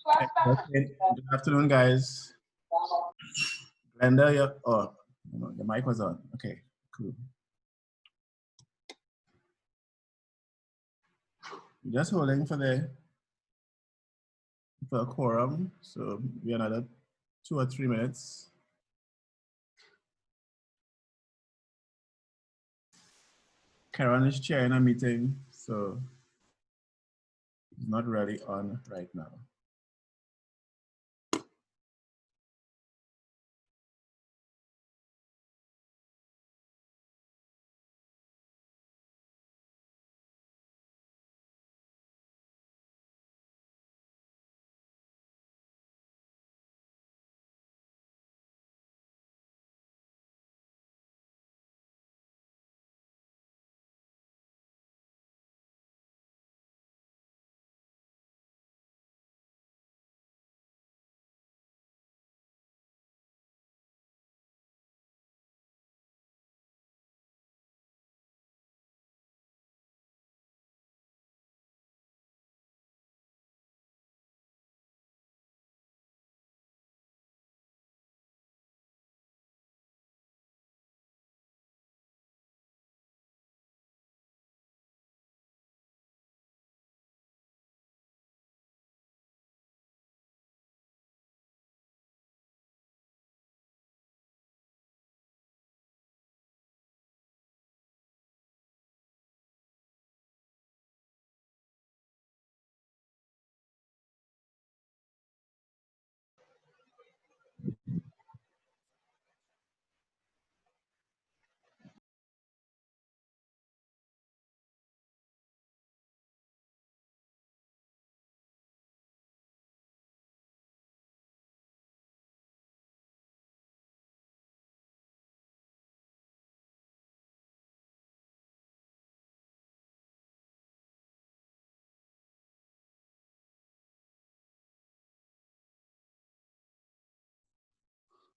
Okay. Good afternoon, guys. Glenda, your mic was on. Okay, cool. Just holding for a quorum, so we another 2 or 3 minutes. Karen is chairing a meeting, so it's not really on right now.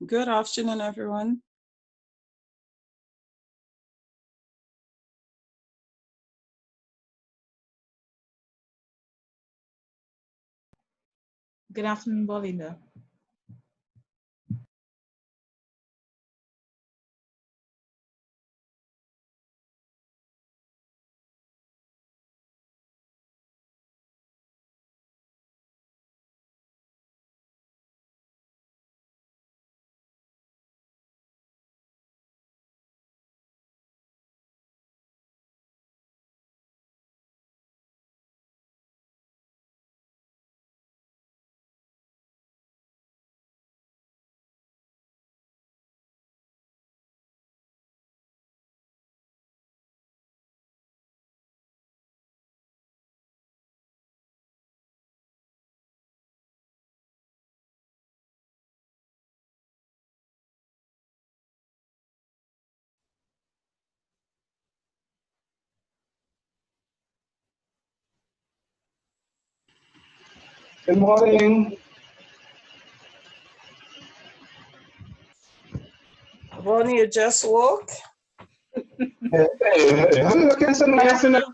Good afternoon, everyone. Good afternoon, Belinda. Good morning. Bonnie, you just woke? Hey, I'm looking so nice in the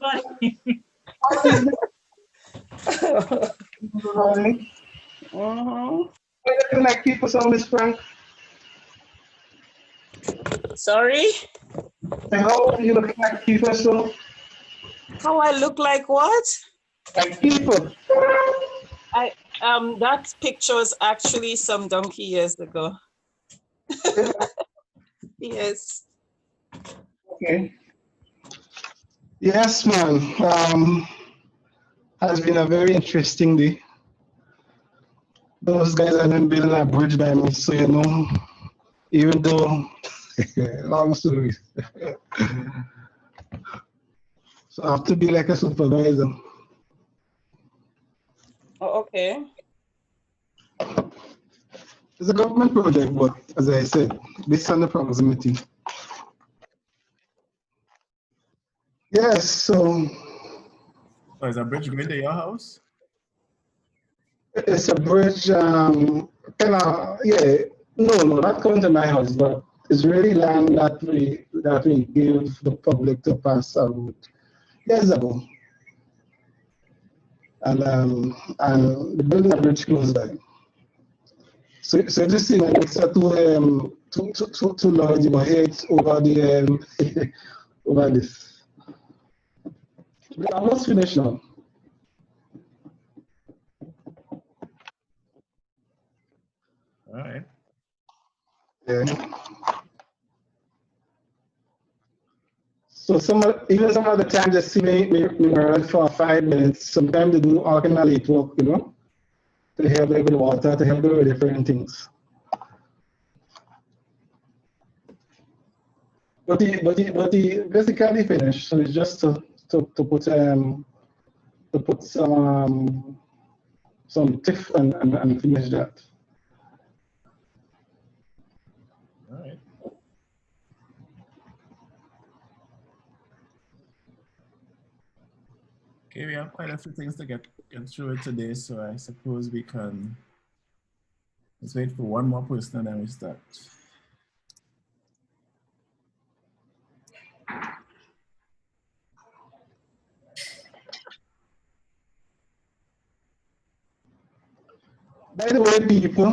morning. Looking like people, so Miss Frank. Sorry? How you looking like people, so? How I look like what? Like people. That picture was actually some donkey years ago. Yes. Okay. Yes, man. Has been a very interesting day. Those guys have been building a bridge by me, so you know, even though long story. So I have to be like a supervisor. Oh, okay. It's a government project, but as I said, based on the proximity. Yes, so So is a bridge going to your house? it's a bridge, yeah, no, not coming to my house, but it's really land that we give the public to pass out years ago. and the building a bridge close by. So just see like it's too large, you might hit over the over this. We're almost finished now. All right. Yeah. So even some of the time just see me run for 5 minutes. Sometimes they do all kind of late work, you know, to help them with water, to help them with different things. But he basically finished. So it's just to put some tiff and finish that. All right. Okay, we have quite a few things to get through it today, so I suppose we can. Let's wait for one more person and then we start. By the way, people,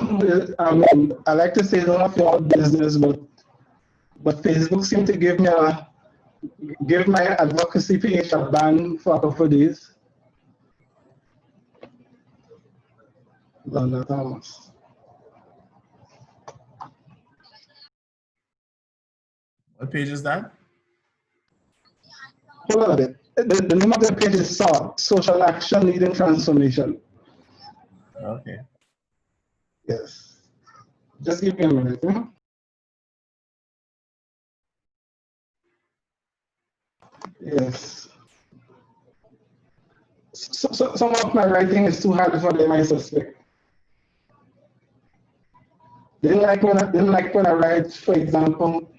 I like to say none of your business, but Facebook seemed to give my advocacy page a ban for a couple of days. London Thomas. What page is that? Hold on a bit. The name of the page is SALT, Social Action Leading Transformation. Okay. Yes. Just give me a minute. Huh? Yes. So some of my writing is too hard for them, I suspect. They didn't like when I write, for example,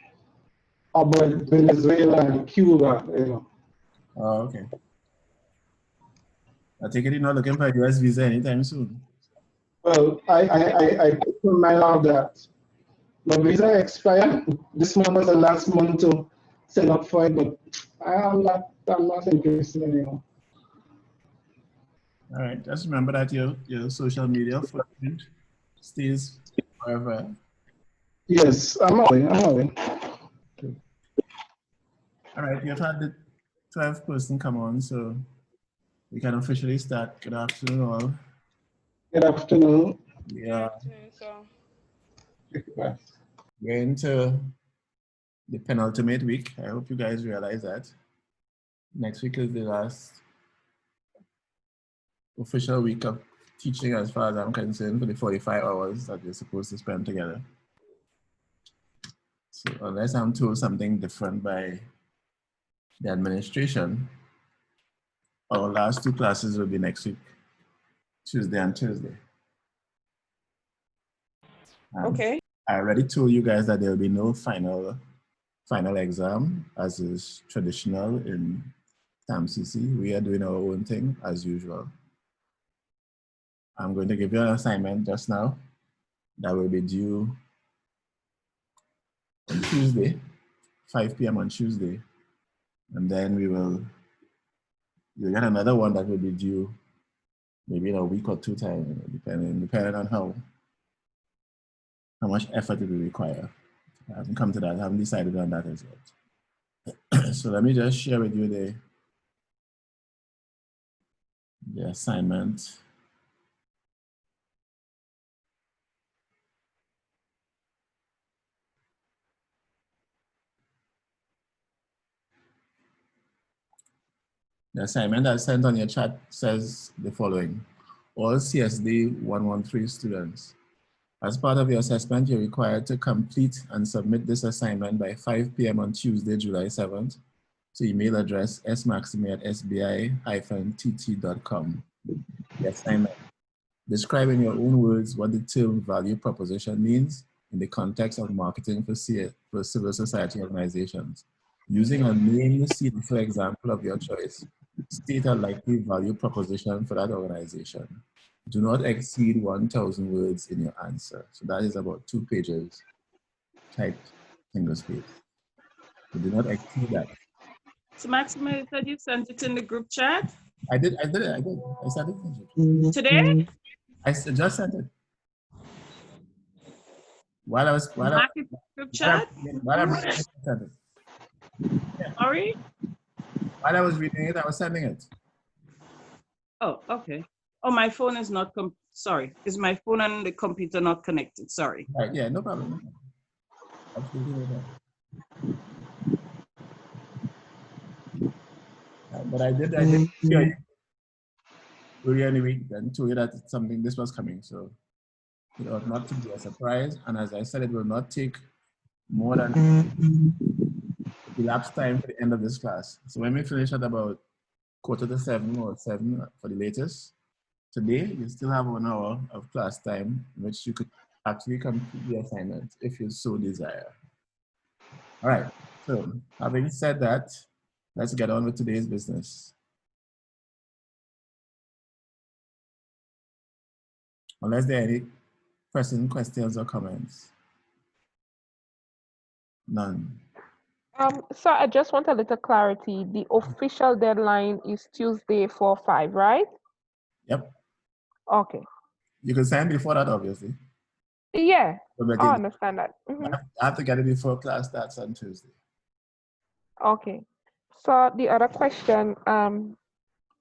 about Venezuela and Cuba, you know. Oh, okay. I take it you're not looking for a US visa anytime soon. Well, I put in mind of that. My visa expired. This month was the last month to set up for it, but I'm not interested anymore. All right. Just remember that your social media footprint stays forever. Yes, I'm away. All right. You've had the 12th person come on, so we can officially start. Good afternoon, all. Good afternoon. Yeah. Bye. We're into the penultimate week. I hope you guys realize that. Next week is the last official week of teaching, as far as I'm concerned, for the 45 hours that we're supposed to spend together. So unless I'm told something different by the administration, our last two classes will be next week, Tuesday and Thursday. Okay. I already told you guys that there will be no final exam, as is traditional in TAMCC. We are doing our own thing as usual. I'm going to give you an assignment just now that will be due on Tuesday, 5 p.m. on Tuesday. And then you'll get another one that will be due maybe in a week or two time, depending on how much effort it will require. I haven't come to that, I haven't decided on that as yet. So let me just share with you the assignment. The assignment that's sent on your chat says the following: all CSD113 students, as part of your assessment, you're required to complete and submit this assignment by 5 p.m. on Tuesday, July 7th, to email address smaxime@sbi-tt.com. The assignment: describe in your own words what the term value proposition means in the context of marketing for civil society organizations. Using a name scene, for example, of your choice, state a likely value proposition for that organization. Do not exceed 1,000 words in your answer. So that is about 2 pages typed single space. So do not exceed that. So Maxima, you said you sent it in the group chat? I did. I sent it. Today? Just sent it. While I was Market group chat? while I'm reading it, I sent it. Sorry? While I was reading it, I was sending it. Oh, okay. Oh, my phone is not, sorry. Is my phone and the computer not connected? Sorry. Right, yeah, no problem. Absolutely no problem. But I did hear you earlier in the week and told you that this was coming. So it ought not to be a surprise. And as I said, it will not take more than elapsed time for the end of this class. So when we finish at about 6:45 or 7 for the latest, today you still have 1 hour of class time in which you could actually complete the assignment if you so desire. All right, so having said that, let's get on with today's business. Unless there are any pressing questions or comments. None. So I just want a little clarity. The official deadline is Tuesday 4/5, right? Yep. Okay. You can sign before that, obviously. Yeah, But I understand that. I have to get it before class starts on Tuesday. Okay. So the other question,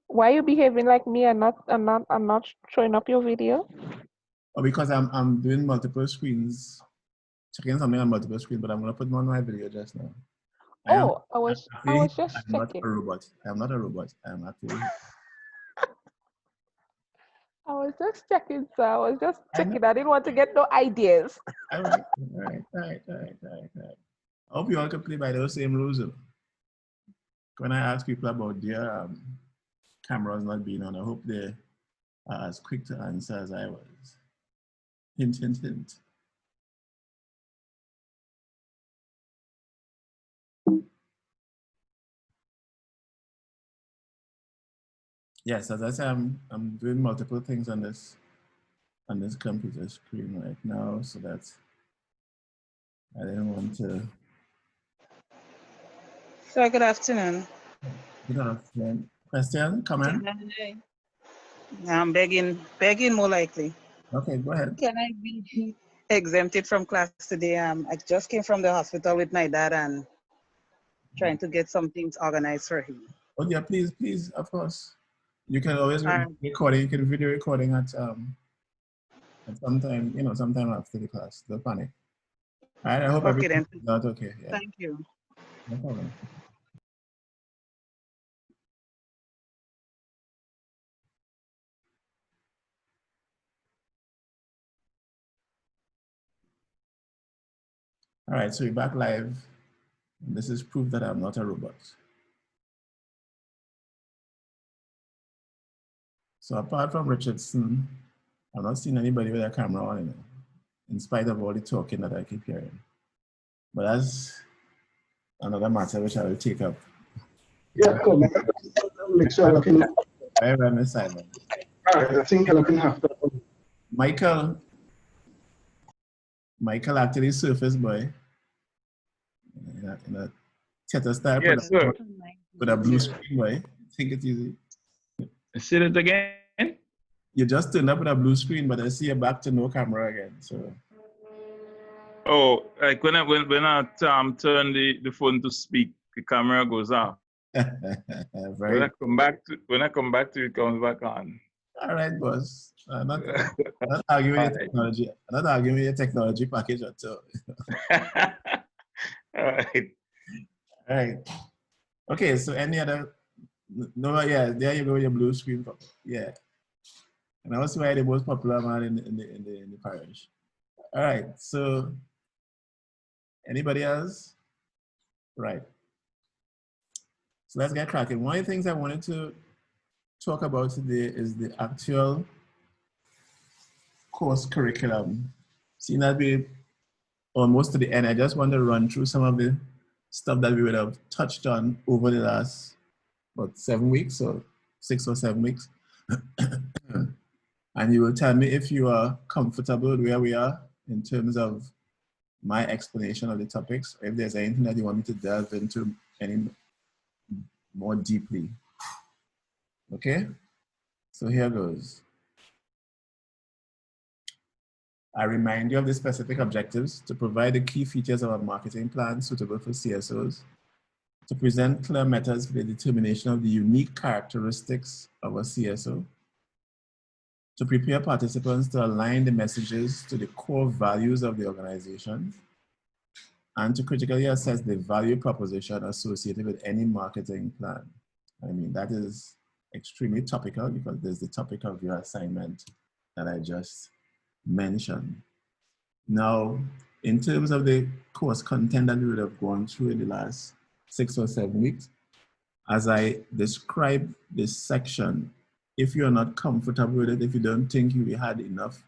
why are you behaving like me and I'm not showing up your video? Oh, because I'm doing multiple screens, checking something on multiple screens, but I'm gonna put on my video just now. I was just I'm not checking. a robot. I'm not a robot. I'm actually. I was just checking, sir. I was just checking. I didn't want to get no ideas. All right. I hope you all can play by those same rules. When I ask people about their cameras not being on, I hope they are as quick to answer as I was. Hint, hint, hint. Yes, as I said, I'm doing multiple things on this computer screen right now, so that I didn't want to. Sir, good afternoon. Good afternoon. Question, comment? I'm begging more likely. Okay, go ahead. Can I be exempted from class today? I just came from the hospital with my dad and trying to get some things organized for him. Oh yeah, please, of course. You can always recording. You can video recording at sometime after the class. Don't panic. All right, I hope everything's not okay. Yeah. Thank you. No problem. All right, so we're back live. This is proof that I'm not a robot. So apart from Richardson, I've not seen anybody with a camera on, in spite of all the talking that I keep hearing. But that's another matter which I will take up. Yeah, cool. Make sure I can. Very well, Simon. All right, I think I can have that. Michael actually surfaced boy in a theater style. Yes, sir. With a blue screen, boy. Take it easy. Say it again. You just turned up with a blue screen, but I see you back to no camera again. So. Oh, like when I turn the phone to speak, the camera goes off. When I come back to it comes back on. All right, boss. I'm not arguing with technology. I'm not arguing with your technology package at all. All right. All right. Okay, so any other? No, yeah, there you go, your blue screen. Yeah. And also why the most popular man in the parish. All right, so anybody else? Right. So let's get cracking. One of the things I wanted to talk about today is the actual course curriculum. Seeing that we're almost to the end, I just want to run through some of the stuff that we would have touched on over the last, 7 weeks or 6 or 7 weeks. And you will tell me if you are comfortable with where we are in terms of my explanation of the topics, or if there's anything that you want me to delve into any more deeply. Okay, so here goes. I remind you of the specific objectives: to provide the key features of a marketing plan suitable for CSOs, to present clear methods for the determination of the unique characteristics of a CSO, to prepare participants to align the messages to the core values of the organization, and to critically assess the value proposition associated with any marketing plan. I mean, that is extremely topical because there's the topic of your assignment that I just mentioned. Now, in terms of the course content that we would have gone through in the last 6 or 7 weeks, as I describe this section, if you're not comfortable with it, if you don't think you had enough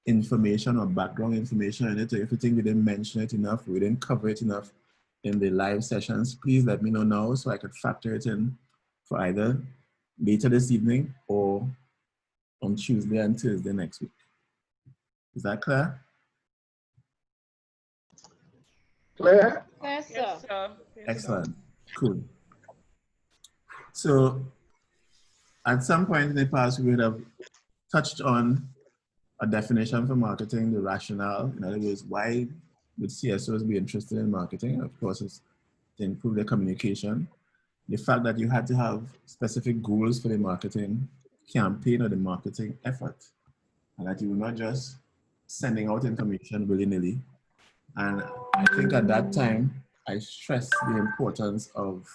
information or background information in it, or if you think we didn't mention it enough, we didn't cover it enough in the live sessions, please let me know now so I could factor it in for either later this evening or on Tuesday and Thursday next week. Is that clear? Clear? Yes, sir. Yes, sir. Excellent. Cool. So at some point in the past, we would have touched on a definition for marketing, the rationale. In other words, why would CSOs be interested in marketing? Of course, it's to improve their communication. The fact that you had to have specific goals for the marketing campaign or the marketing effort, and that you were not just sending out information willy-nilly. And I think at that time, I stressed the importance of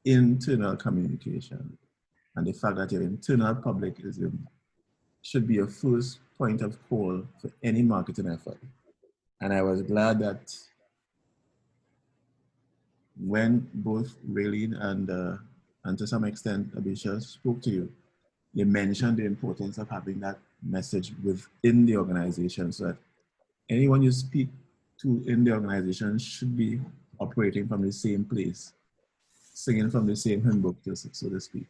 internal communication, and the fact that your internal public should be your first point of call for any marketing effort. And I was glad that when both Raylene and to some extent Abisha spoke to you, they mentioned the importance of having that message within the organization, so that anyone you speak to in the organization should be operating from the same place, singing from the same hymn book, so to speak.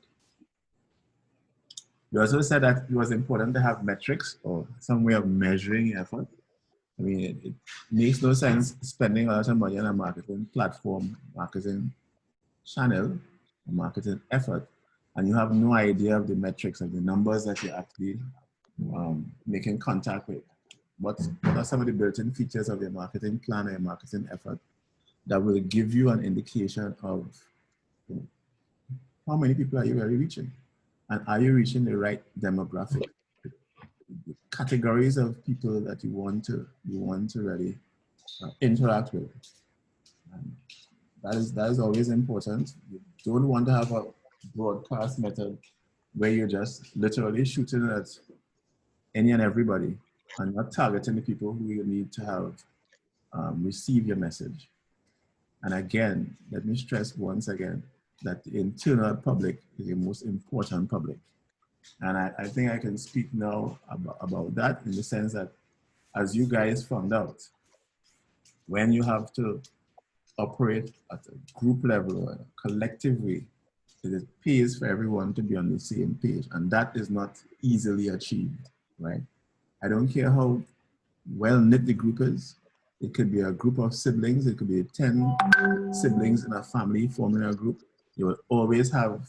You also said that it was important to have metrics or some way of measuring effort. I mean, it makes no sense spending a lot of money on a marketing platform, marketing channel, a marketing effort, and you have no idea of the metrics and the numbers that you're actually making contact with. What are some of the built-in features of your marketing plan or your marketing effort that will give you an indication of how many people are you really reaching? And are you reaching the right demographic? The categories of people that you want to really interact with. And that is always important. You don't want to have a broadcast method where you're just literally shooting at any and everybody and not targeting the people who you need to have receive your message. And again, let me stress once again that the internal public is the most important public. And I think I can speak now about that in the sense that, as you guys found out, when you have to operate at a group level or a collective way, it pays for everyone to be on the same page. And that is not easily achieved, right? I don't care how well knit the group is. It could be a group of siblings. It could be 10 siblings in a family forming a group. You will always have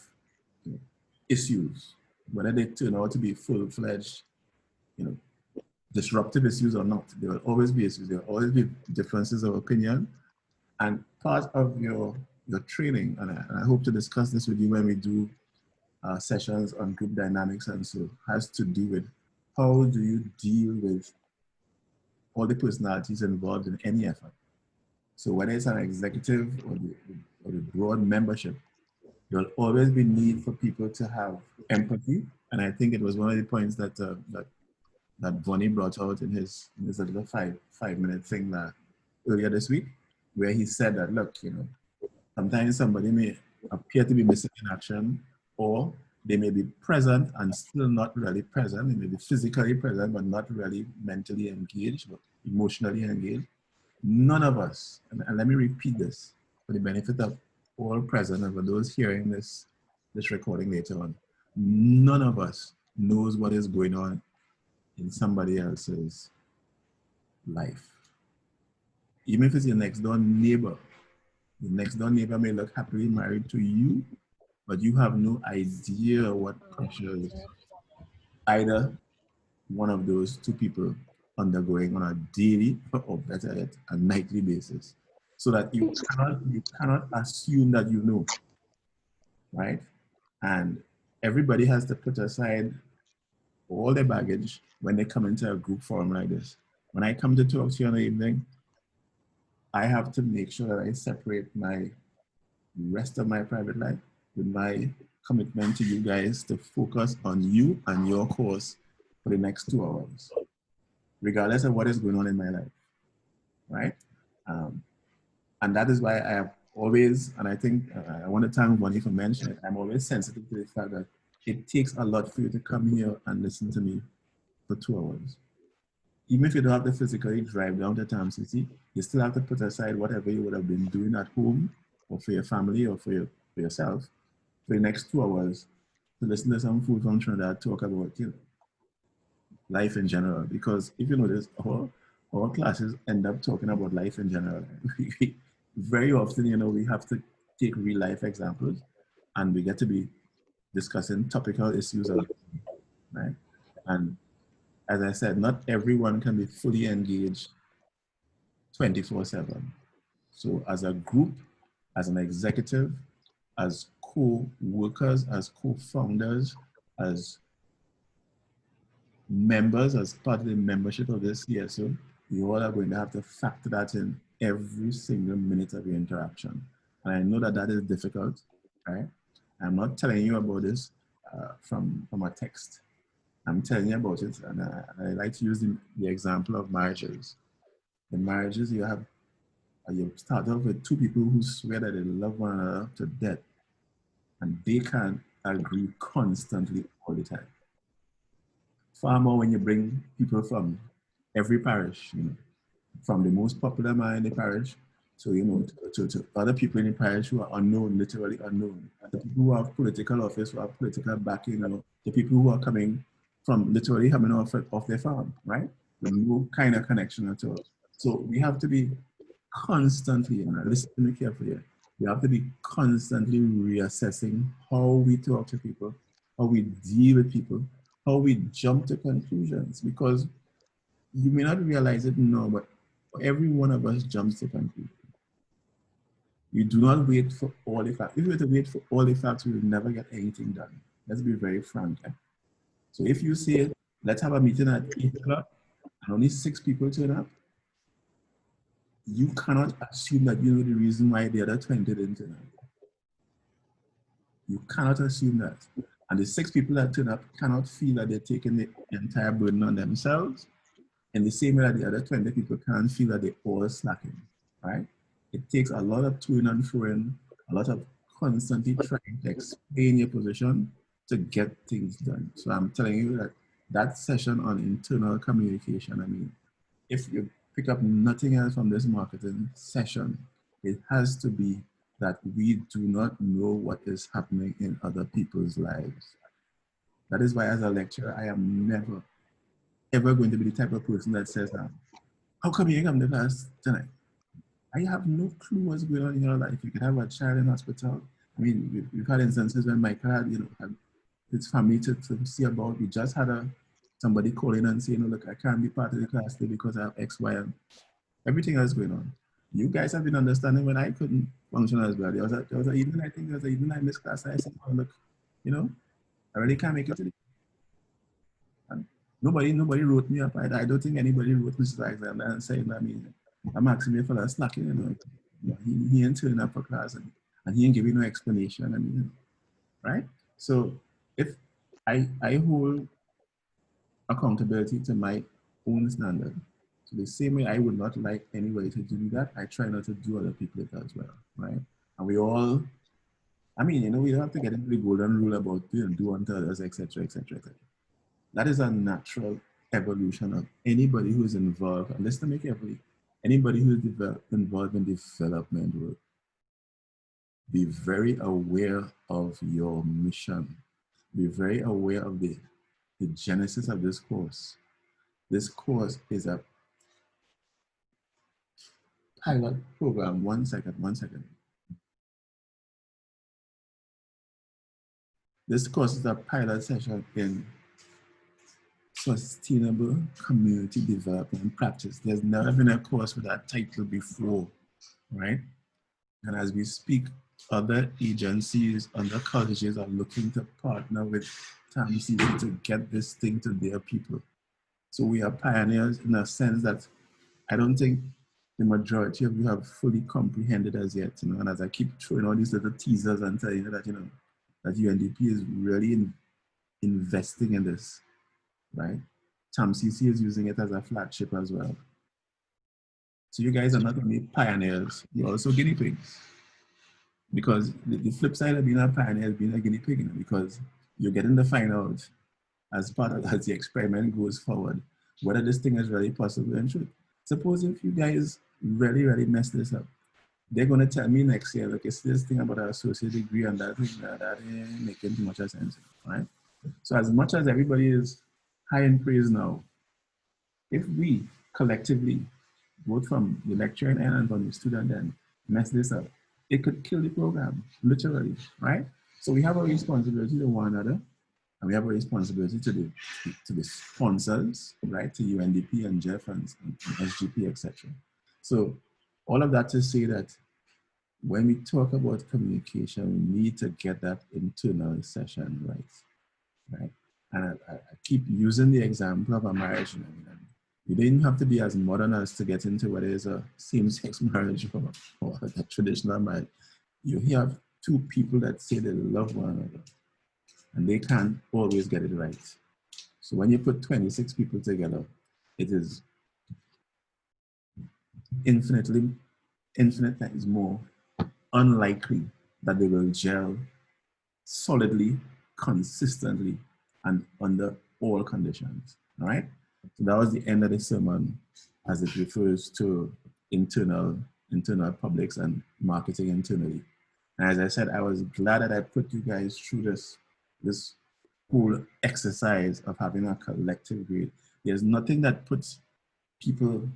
issues, whether they turn out to be full-fledged, disruptive issues or not. There will always be issues. There will always be differences of opinion. And part of your training, and I hope to discuss this with you when we do sessions on group dynamics and so, has to do with how do you deal with all the personalities involved in any effort. So whether it's an executive or the broad membership, there will always be need for people to have empathy. And I think it was one of the points that that Bonnie brought out in his little five-minute thing earlier this week, where he said that, look, sometimes somebody may appear to be missing in action, or they may be present and still not really present. They may be physically present, but not really mentally engaged, but emotionally engaged. None of us, and let me repeat this for the benefit of all present and for those hearing this recording later on, none of us knows what is going on in somebody else's life. Even if it's your next door neighbor, The next door neighbor may look happily married to you, but you have no idea what pressures either one of those two people undergoing on a daily or better yet, a nightly basis. So that you cannot assume that you know, right? And everybody has to put aside all their baggage when they come into a group forum like this. When I come to talk to you in the evening, I have to make sure that I separate my rest of my private life with my commitment to you guys to focus on you and your course for the next 2 hours, regardless of what is going on in my life, right? And that is why I have always, and I think I want to thank Bonnie for mentioning it, I'm always sensitive to the fact that it takes a lot for you to come here and listen to me for 2 hours. Even if you don't have to physically drive down to Tam City, you still have to put aside whatever you would have been doing at home or for your family or for yourself for the next 2 hours to listen to some food from Trinidad talk about life in general. Because if you notice, our classes end up talking about life in general. Very often, we have to take real life examples and we get to be discussing topical issues, right? And as I said, not everyone can be fully engaged 24/7. So as a group, as an executive, as co-workers, as co-founders, as members, as part of the membership of this CSO, you all are going to have to factor that in every single minute of your interaction. And I know that that is difficult, right? I'm not telling you about this from a text. I'm telling you about it, and I like to use the example of marriages. In marriages, you start off with two people who swear that they love one another to death, and they can't agree constantly all the time. Far more when you bring people from every parish, from the most popular man in the parish to other people in the parish who are unknown, literally unknown, and the people who have political office, who have political backing, the people who are coming from literally coming off their farm, right? With no kind of connection at all. So we have to be constantly, listen to me carefully, we have to be constantly reassessing how we talk to people, how we deal with people, how we jump to conclusions, because you may not realize it now, but every one of us jumps to conclusions. You do not wait for all the facts. If you were to wait for all the facts, we will never get anything done. Let's be very frank. So if you say, let's have a meeting at 8 o'clock and only 6 people turn up, you cannot assume that you know the reason why the other 20 didn't turn up. You cannot assume that. And the 6 people that turn up cannot feel that they're taking the entire burden on themselves in the same way that the other 20 people can't feel that they're all slacking, right? It takes a lot of toing and froing, a lot of constantly trying to explain your position to get things done. So I'm telling you that that session on internal communication, I mean, if you pick up nothing else from this marketing session, it has to be that we do not know what is happening in other people's lives. That is why as a lecturer, I am never, ever going to be the type of person that says, how come you come to class tonight? I have no clue what's going on in your life. You could have a child in hospital. I mean, we've had instances when Michael had his family to see about. We just had somebody calling and saying, look, I can't be part of the class today because I have X, Y, and everything else going on. You guys have been understanding when I couldn't function as well. There was an evening, I think there was an evening I missed class. I said, oh, look, I really can't make it today. And nobody wrote me up. I don't think anybody wrote Mr. Alexander and saying, I mean, I'm asking me for that slacking, he ain't turning up for class and he ain't giving no explanation. I mean, right? So if I hold accountability to my own standard, so the same way I would not like anybody to do that, I try not to do other people it as well, right? And we all, I mean, we don't have to get into the golden rule about do unto others, etc., etc., etc. That is a natural evolution of anybody who is involved, and listen to me carefully, anybody who is involved in development work. Be very aware of your mission. Be very aware of the genesis of this course. This course is a pilot program. One second. This course is a pilot session in sustainable community development practice. There's never been a course with that title before, right? And as we speak, other agencies, other colleges are looking to partner with TAMCC to get this thing to their people. So we are pioneers in a sense that I don't think the majority of you have fully comprehended as yet, you know, and as I keep throwing all these little teasers and telling you that, you know, that UNDP is really investing in this, right? TAMCC is using it as a flagship as well. So you guys are not only pioneers, you're also guinea pigs. Because the flip side of being a pioneer is being a guinea pig, you know, because you're getting to find out as part of as the experiment goes forward, whether this thing is really possible and truth. Suppose if you guys really mess this up, they're going to tell me next year, look, it's this thing about our associate degree and that thing that ain't making too much sense, right? So as much as everybody is high in praise now, if we collectively, both from the lecturing end and from the student end, mess this up, it could kill the program, literally, right? So we have a responsibility to one another, and we have a responsibility to the sponsors, right? To UNDP and Jeff and SGP, etc. So all of that to say that when we talk about communication, we need to get that internal session right? And I keep using the example of a marriage. You didn't have to be as modern as to get into whether it's a same-sex marriage or a traditional marriage. You have two people that say they love one another, and they can't always get it right. So when you put 26 people together, it is infinite times more unlikely that they will gel solidly, consistently, and under all conditions. All right? So that was the end of the sermon as it refers to internal publics and marketing internally. And as I said, I was glad that I put you guys through this whole exercise of having a collective grade. There's nothing that puts people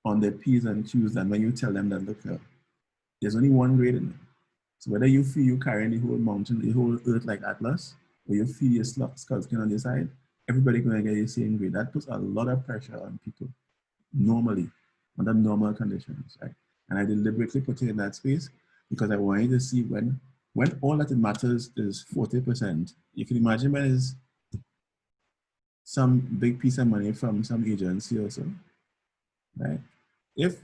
on their P's and Q's than when you tell them that, look, there's only one grade in it. So whether you feel you carrying the whole mountain, the whole earth like Atlas, or you feel your skull skin on the side, everybody gonna get the same grade. That puts a lot of pressure on people, normally, under normal conditions, right? And I deliberately put it in that space because I wanted to see when all that it matters is 40%. You can imagine when it's some big piece of money from some agency or so, right? If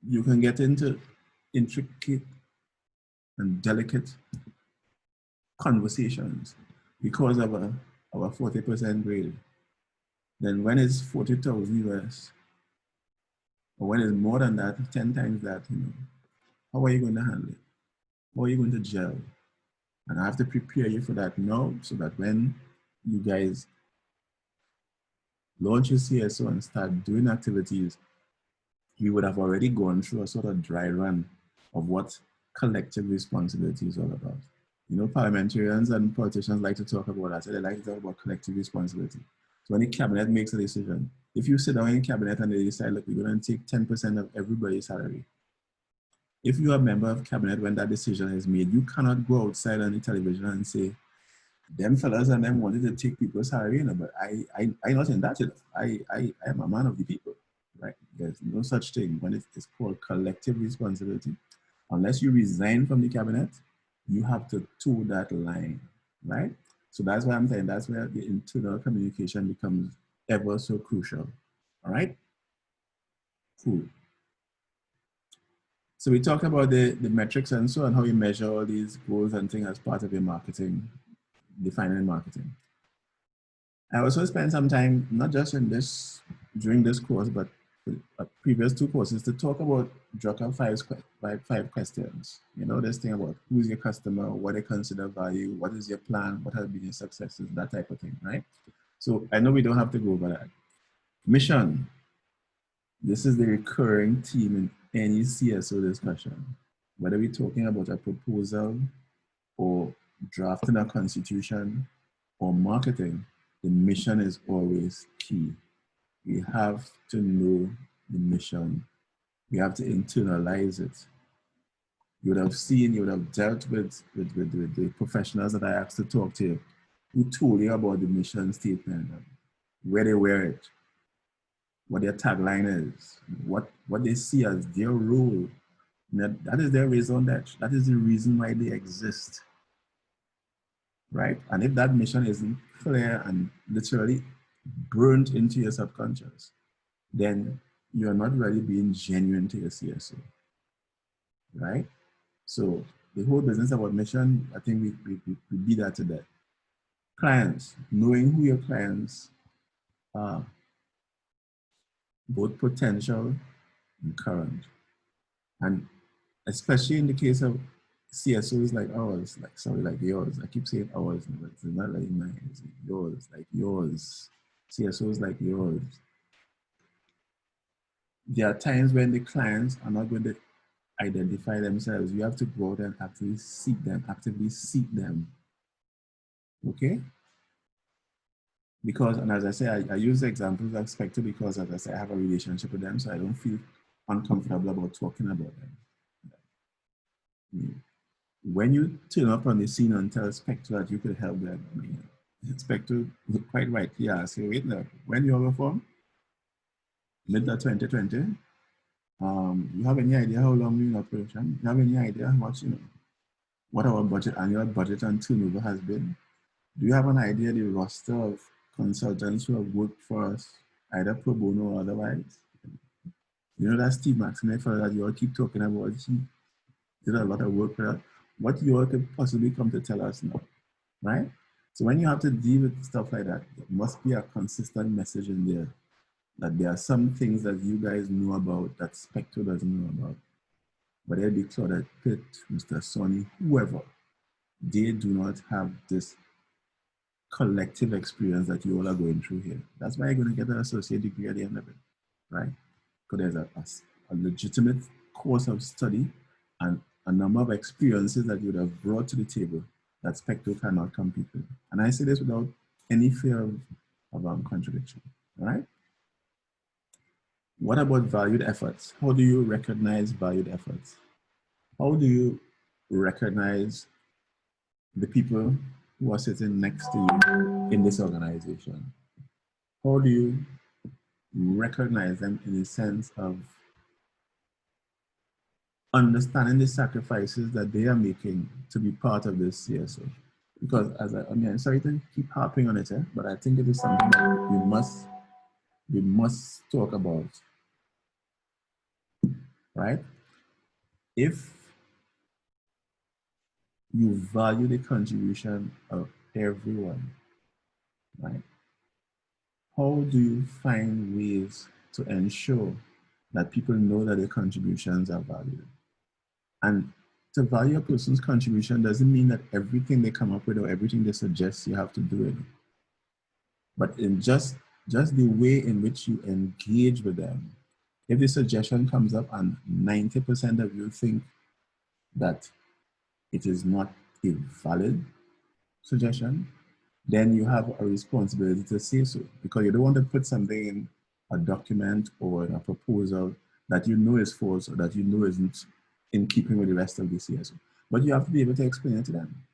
you can get into intricate and delicate conversations because of our 40% grade, then when it's 40,000 US, or when it's more than that, 10 times that, you know, how are you going to handle it? How are you going to gel? And I have to prepare you for that now, so that when you guys launch your CSO and start doing activities, we would have already gone through a sort of dry run of what collective responsibility is all about. You know, parliamentarians and politicians like to talk about that. So they like to talk about collective responsibility. So when the cabinet makes a decision, if you sit down in cabinet and they decide, look, we're going to take 10% of everybody's salary. If you're a member of cabinet when that decision is made, you cannot go outside on the television and say, them fellas and them wanted to take people's salary, you know, but I not in that, you know. I am a man of the people, right? There's no such thing when it's called collective responsibility. Unless you resign from the cabinet, you have to toe that line, right? So that's why I'm saying that's where the internal communication becomes ever so crucial, all right? Cool. So we talked about the metrics and so on, how you measure all these goals and things as part of your marketing, defining marketing. I also spent some time, not just in this, during this course, but previous two courses to talk about Drucker five questions. You know, this thing about who's your customer, what they consider value, what is your plan, what have been your successes, that type of thing, right? So I know we don't have to go over that. Mission. This is the recurring theme in any CSO discussion. Whether we're talking about a proposal or drafting a constitution or marketing, the mission is always key. We have to know the mission. We have to internalize it. You would have seen, you would have dealt with the professionals that I asked to talk to you, who told you about the mission statement, where they wear it, what their tagline is, what they see as their role. That is their raison d'etre. That is the reason why they exist, right? And if that mission isn't clear and literally burnt into your subconscious, then you're not really being genuine to your CSO, right? So the whole business about mission, I think we beat that to death. Clients, knowing who your clients are, both potential and current. And especially in the case of CSOs like ours, like yours. I keep saying ours, but it's not like mine, it's yours, like yours. CSOs like yours. There are times when the clients are not going to identify themselves. You have to go out and actively seek them, okay? Because, and as I say, I use the examples I expected because, as I say, I have a relationship with them, so I don't feel uncomfortable about talking about them. When you turn up on the scene and tell Spectre that you could help them, I mean, Spectre quite rightly ask you, wait now, when you have a form? Mid-2020? You have any idea how long we're in operation? You have any idea how much, what our budget, annual budget and turnover has been? Do you have an idea the roster of consultants who have worked for us, either pro bono or otherwise? You know that Steve Maxine fellow that you all keep talking about, he did a lot of work for that. What you all could possibly come to tell us now, right? So when you have to deal with stuff like that, there must be a consistent message in there that there are some things that you guys know about that Spectre doesn't know about. But it'll be Claudette Pitt, Mr. Sonny, whoever, they do not have this collective experience that you all are going through here. That's why you're going to get an associate degree at the end of it, right? Because there's a legitimate course of study and a number of experiences that you would have brought to the table that Spectre cannot compete with. And I say this without any fear of contradiction, right? What about valued efforts? How do you recognize valued efforts? How do you recognize the people who are sitting next to you in this organization? How do you recognize them in the sense of understanding the sacrifices that they are making to be part of this CSO? Because I'm sorry to keep harping on it, but I think it is something that we must talk about, right? If you value the contribution of everyone, right? How do you find ways to ensure that people know that their contributions are valued? And to value a person's contribution doesn't mean that everything they come up with or everything they suggest you have to do it. But in just the way in which you engage with them, if the suggestion comes up and 90% of you think that it is not a valid suggestion, then you have a responsibility to say so, because you don't want to put something in a document or in a proposal that you know is false or that you know isn't in keeping with the rest of the CSO. But you have to be able to explain it to them.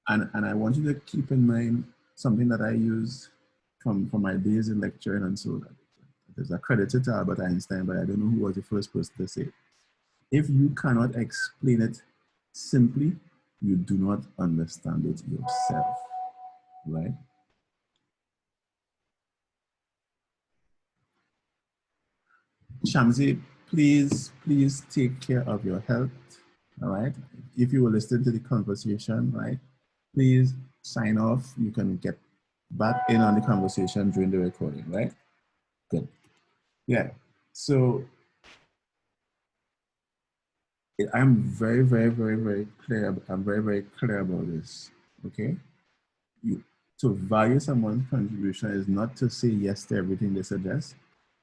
And I want you to keep in mind something that I use from my days in lecturing and so that there's a credit to Albert Einstein, but I don't know who was the first person to say it. If you cannot explain it simply, you do not understand it yourself, right? Shamsi, please take care of your health, all right? If you were listening to the conversation, right, please sign off. You can get back in on the conversation during the recording, right? Good. Yeah, so I'm very clear. I'm very clear about this, okay? To value someone's contribution is not to say yes to everything they suggest.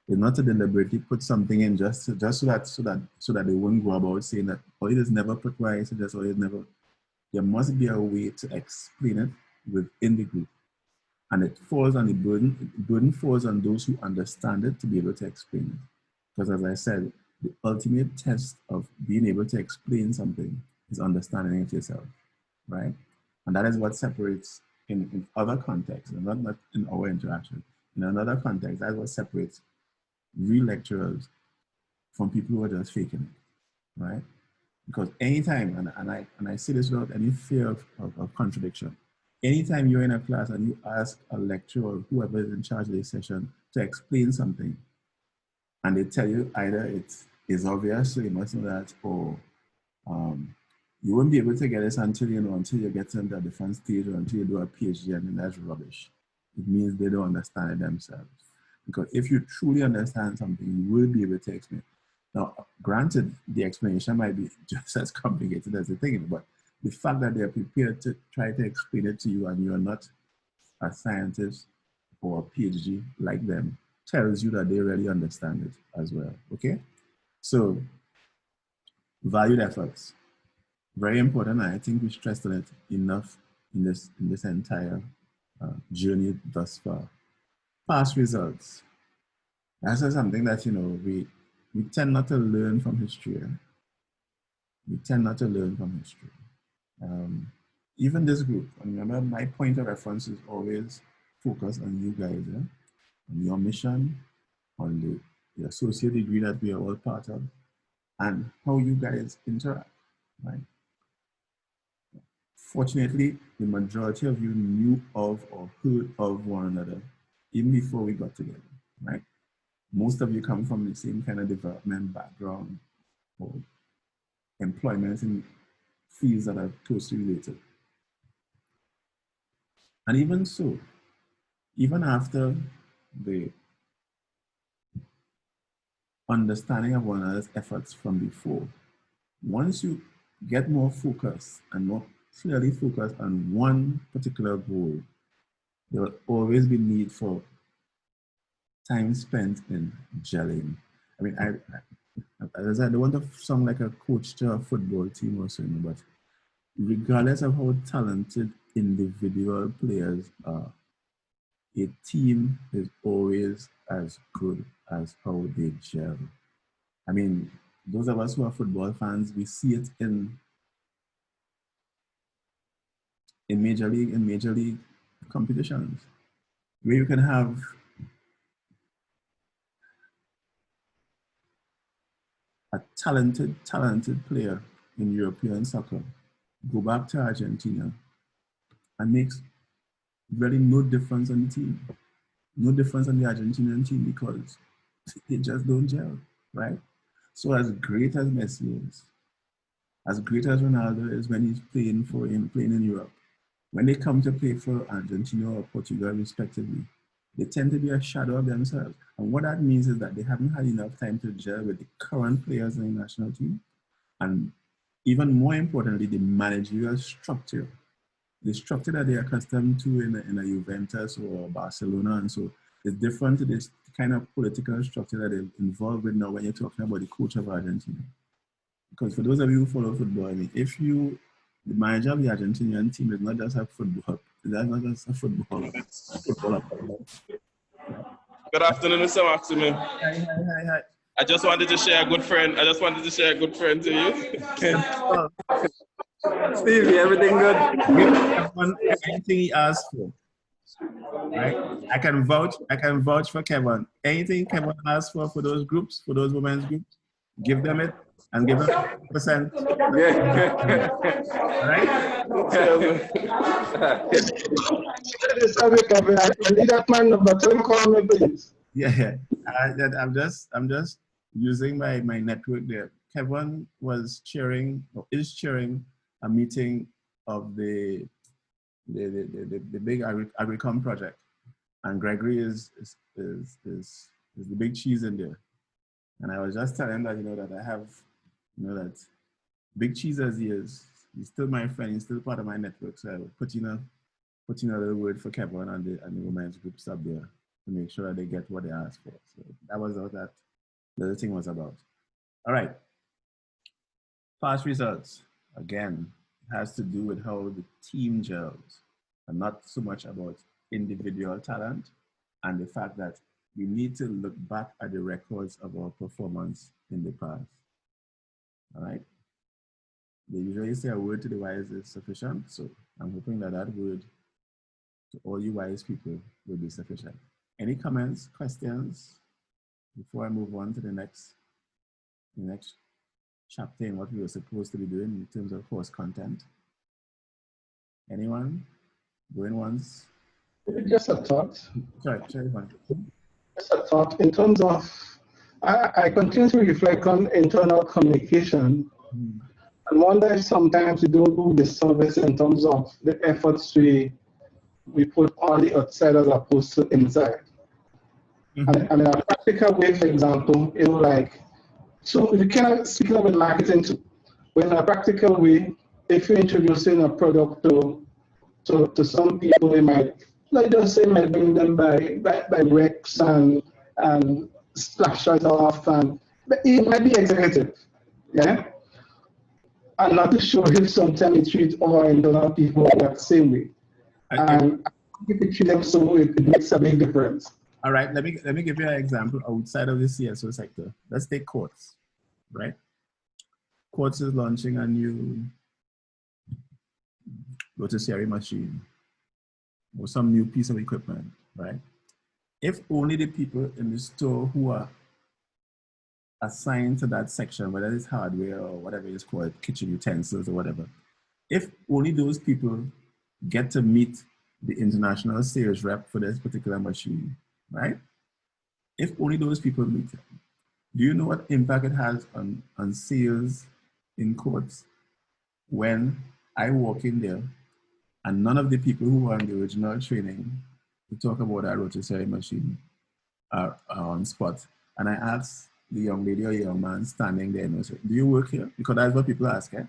It's not to deliberately put something in just so that they won't go about saying that, oh, it is never put where I suggest, or it never. There must be a way to explain it within the group. And it falls on the burden falls on those who understand it to be able to explain it. Because as I said, the ultimate test of being able to explain something is understanding it yourself, right? And that is what separates in other contexts, and not in our interaction. In another context, that's what separates real lecturers from people who are just faking it, right? Because anytime, and I say this without any fear of contradiction, anytime you're in a class and you ask a lecturer or whoever is in charge of the session to explain something, and they tell you either it is obvious, so you must know that, or you won't be able to get this until you get to the different stage or until you do a PhD, and then that's rubbish. It means they don't understand it themselves. Because if you truly understand something, you will be able to explain. Now, granted, the explanation might be just as complicated as the thing, but the fact that they're prepared to try to explain it to you and you're not a scientist or a PhD like them tells you that they really understand it as well, okay? So, valued efforts. Very important, and I think we stressed on it enough in this entire journey thus far. Past results. That's something that, you know, we tend not to learn from history. We tend not to learn from history. Even this group, and remember my point of reference is always focused on you guys, on your mission, on the associate degree that we are all part of, and how you guys interact, right? Fortunately, the majority of you knew of or heard of one another even before we got together, right? Most of you come from the same kind of development background or employment in fields that are closely related. And even so, even after the understanding of one another's efforts from before, once you get more focused and more clearly focused on one particular goal, there will always be need for time spent in gelling. I mean, I don't want to sound like a coach to a football team or something, but regardless of how talented individual players are, a team is always as good as how they gel. I mean, those of us who are football fans, we see it in major league competitions, where you can have a talented player in European soccer go back to Argentina and makes really no difference on the team. No difference on the Argentinian team because they just don't gel, right? So as great as Messi is, as great as Ronaldo is when he's playing in Europe, when they come to play for Argentina or Portugal respectively, they tend to be a shadow of themselves. And what that means is that they haven't had enough time to gel with the current players in the national team. And even more importantly, the managerial structure. The structure that they're accustomed to in a Juventus or Barcelona, and so it's different to this kind of political structure that they're involved with now when you're talking about the coach of Argentina. Because for those of you who follow football, I mean, the manager of the Argentinian team is not just a football, that's not just a footballer. Good afternoon, Mr. Maximin. Hi. I just wanted to share a good friend. To you. Stevie, everything good? Anything he asks for, right? I can vouch for Kevin. Anything Kevin asks for those groups, for those women's groups, give them it and give them 50%. All right? I need that man number 10 call me, please. Yeah. I'm just using my network there. Kevin is chairing a meeting of the big Agricom project, and Gregory is the big cheese in there. And I was just telling that that I have that big cheese as he is, he's still my friend, he's still part of my network. So I will put in a little word for Kevin and the women's groups up there to make sure that they get what they asked for. So that was what that the other thing was about. All right. Past results, again, has to do with how the team gels and not so much about individual talent and the fact that we need to look back at the records of our performance in the past. All right. They usually say a word to the wise is sufficient. So I'm hoping that that word to all you wise people will be sufficient. Any comments, questions before I move on to the next chapter in what we were supposed to be doing in terms of course content? Anyone? Going once? Just a thought. Sorry, one. Just a thought in terms of, I continue to reflect on internal communication and wonder if sometimes we don't do the service in terms of the efforts we put on the outside as opposed to inside. And in a practical way, for example, it was like, so if you can speak about marketing too, but in a practical way, if you're introducing a product to some people, it might, like just say, might bring them by Rex and splash it off, and but it might be executive, yeah? And not to show if sometimes we treat all internal people that same way. And if we treat them so, it makes a big difference. All right, let me give you an example outside of the CSO sector. Let's take Quartz, right? Quartz is launching a new rotisserie machine or some new piece of equipment, right? If only the people in the store who are assigned to that section, whether it's hardware or whatever it's called, kitchen utensils or whatever, if only those people get to meet the international sales rep for this particular machine, right? If only those people meet it, do you know what impact it has on sales in Quartz when I walk in there and none of the people who were on the original training to talk about that rotisserie machine are on spot? And I ask the young lady or young man standing there, and I say, do you work here? Because that's what people ask. Eh?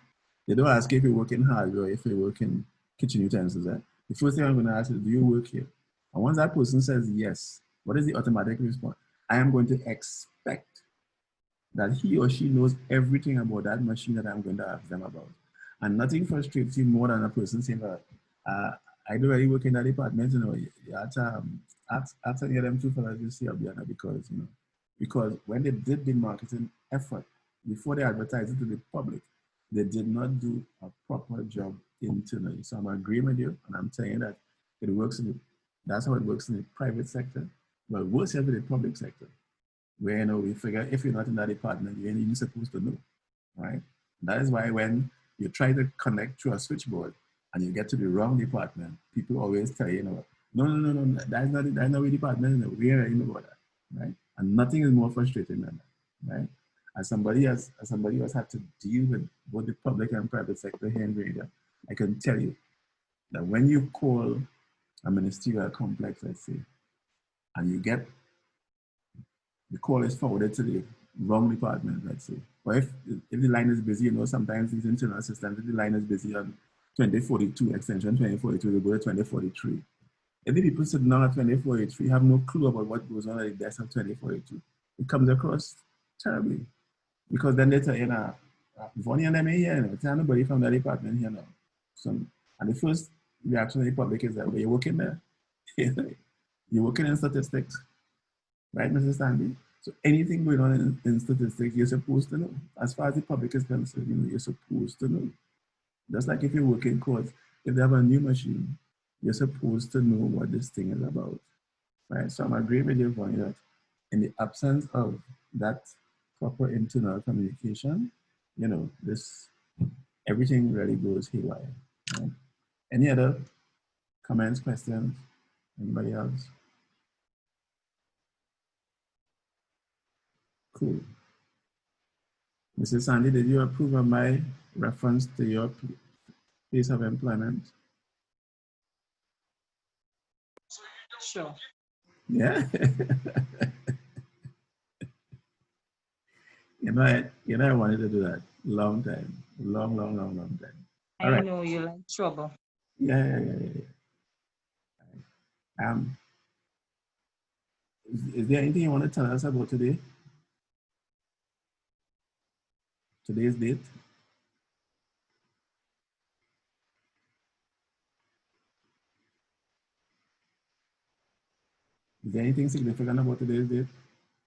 They don't ask if you work in hardware or if you work in kitchen utensils. Eh? The first thing I'm going to ask is, do you work here? And once that person says yes, what is the automatic response? I am going to expect that he or she knows everything about that machine that I'm going to ask them about. And nothing frustrates you more than a person saying, I don't really work in that department, you know, you have to get them two fellas to see because, you know, because when they did the marketing effort, before they advertised it to the public, they did not do a proper job internally. So I'm agreeing with you, and I'm saying that it works that's how it works in the private sector, but worse in the public sector, where, you know, we figure if you're not in that department, you ain't even supposed to know, right? That is why when you try to connect to a switchboard and you get to the wrong department, people always tell you, no, that's not the department, no, we already know about that, right? And nothing is more frustrating than that, right? As somebody else had to deal with both the public and private sector here in Grenada, I can tell you that when you call a ministerial complex, let's say, and you get the call is forwarded to the wrong department, let's say. Or if the line is busy, you know, sometimes these internal systems, if the line is busy on 2042, extension 2042, they go to 2043. If the people sitting down at 2043 have no clue about what goes on at the desk of 2042, it comes across terribly. Because then they tell you, Vonnie and them here, you know, tell nobody from that department here now. So, and the first reaction of the public is that, well, you're working there. You're working in statistics. Right, Mrs. Sandy? So anything going on in statistics, you're supposed to know. As far as the public is concerned, you know, you're supposed to know. Just like if you work in courts, if they have a new machine, you're supposed to know what this thing is about. Right? So I'm agreeing with you, Bonnie, that in the absence of that proper internal communication, you know, everything really goes haywire. Right? Any other comments, questions? Anybody else? Cool. Mrs. Sandy, did you approve of my reference to your place of employment? Sure. Yeah. you know, I wanted to do that long time, long time. All I right. know you like trouble. Yeah. Is there anything you want to tell us about today? Today's date? Is there anything significant about today's date,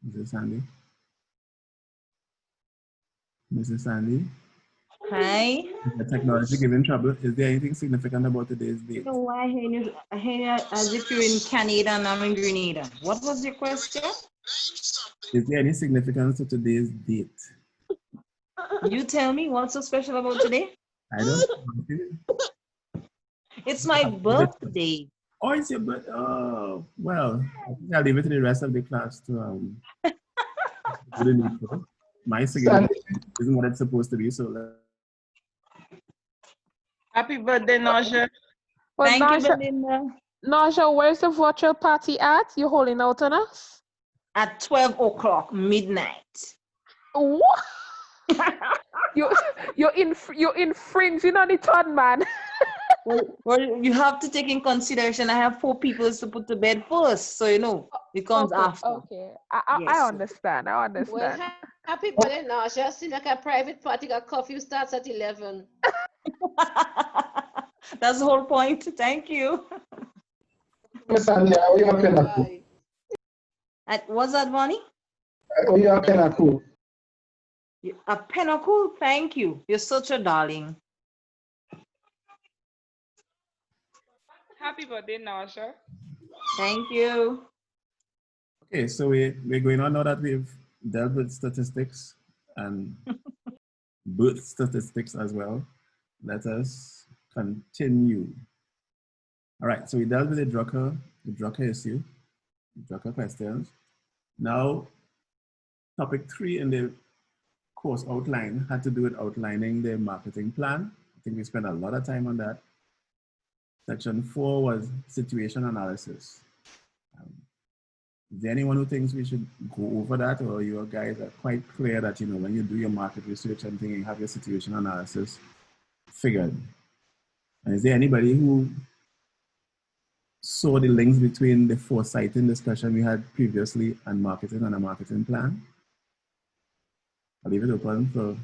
Mrs. Sandy? Mrs. Sandy? Hi. Is the technology giving trouble? Is there anything significant about today's date? No, I hear you as if you're in Canada and I'm in Grenada. What was your question? Is there any significance to today's date? You tell me what's so special about today? I don't know. It's my birthday. Oh, it's your birthday. Oh, well, I think I'll leave it to the rest of the class to do the needful. My signature isn't what it's supposed to be, so Happy birthday, Naja. Well, Thank you, Naja, Belinda. Naja, where's the virtual party at? You holding out on us? At 12 o'clock midnight. What? you're infringing on the third man. Well, you have to take in consideration I have 4 people to put to bed first, so you know it comes Okay, after. okay. I understand. I understand. Well, happy birthday, Naja. See, like a private party, got curfew starts at 11. That's the whole point. Thank you. Miss Sandy, how you can Bye. Was that Bonnie? how you can cool? A pinnacle? Thank you. You're such a darling. Happy birthday, Naja. Thank you. okay, so we're going on now that we've dealt with statistics and birth statistics as well. Let us continue. All right, so we dealt with the Drucker issue, the Drucker questions. Now, topic 3 in the course outline had to do with outlining the marketing plan. I think we spent a lot of time on that. Section 4 was situation analysis. Is there anyone who thinks we should go over that, or you guys are quite clear that, you know, when you do your market research and thing, you have your situation analysis figured? And is there anybody who saw the links between the foresighting discussion we had previously and marketing and a marketing plan? I'll leave it open for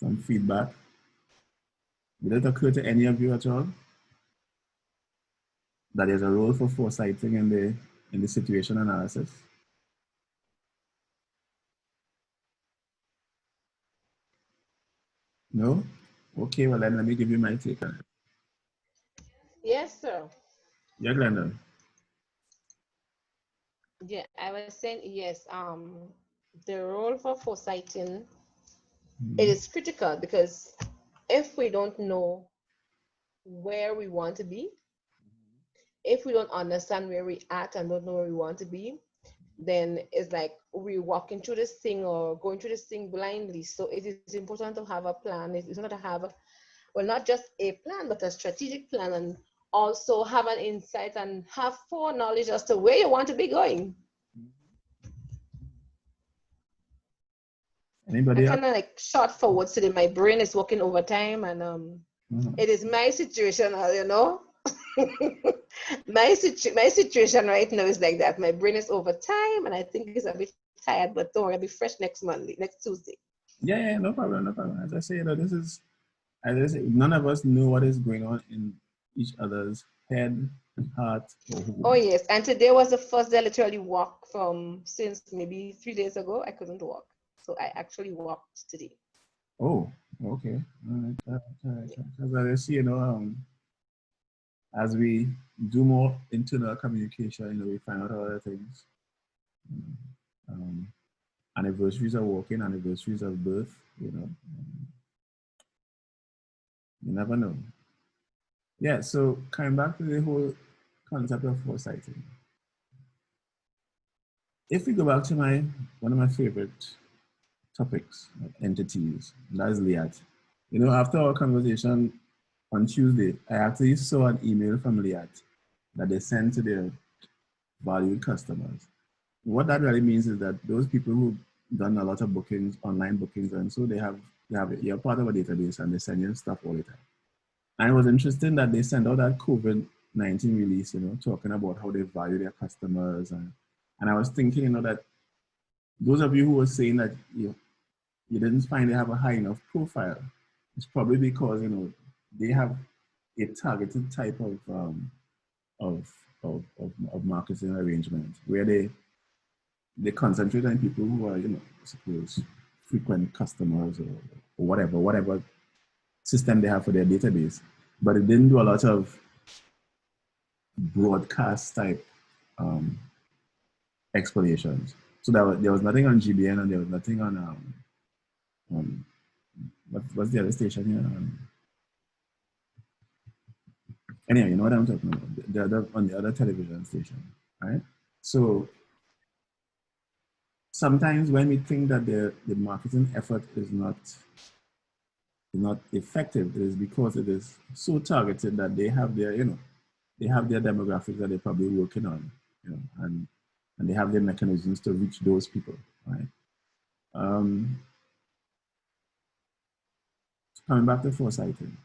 some feedback. Did it occur to any of you at all that there's a role for foresighting in the situation analysis? No? Okay, well then let me give you my take on it. Yes, sir. Yeah, Glenda. Yeah, I was saying yes. The role for foresighting, it is critical because if we don't know where we want to be, if we don't understand where we're at and don't know where we want to be, then it's like we're walking through this thing or going through this thing blindly. So it is important to have a plan. It's not to have, not just a plan, but a strategic plan, and also have an insight and have foreknowledge as to where you want to be going. Anybody I else? kind of like short forward so that my brain is working overtime, and it is my situation, you know. my situation right now is like that. My brain is over time, and I think it's a bit tired, but don't worry, I'll be fresh next Tuesday. Yeah, no problem, no problem. As I say, you know, this is, as I say, none of us know what is going on in each other's head and heart. Oh yes, and today was the first day I literally walked since maybe 3 days ago. I couldn't walk, so I actually walked today. Oh, okay. All right. As I see, you know, as we do more internal communication, you know, we find out other things. Anniversaries of walking, anniversaries of birth, you know. You never know. Yeah, so coming back to the whole concept of foresighting. If we go back to one of my favorite topics, entities, and that is Liat. You know, after our conversation on Tuesday, I actually saw an email from Liat that they sent to their valued customers. What that really means is that those people who've done a lot of bookings, online bookings, and so you're part of a database and they send you stuff all the time. And it was interesting that they sent out that COVID-19 release, you know, talking about how they value their customers. And I was thinking, you know, that those of you who were saying that you didn't find they have a high enough profile, it's probably because, you know, they have a targeted type of marketing arrangement where they concentrate on people who are, you know, I suppose, frequent customers or whatever system they have for their database. But it didn't do a lot of broadcast type explanations. So there was nothing on GBN and there was nothing on what's the other station here? Anyway, you know what I'm talking about. On the other television station, right? So sometimes when we think that the marketing effort is not effective, it is because it is so targeted that they have their, they have their demographics that they're probably working on, and they have their mechanisms to reach those people, right? Coming back to foresighting.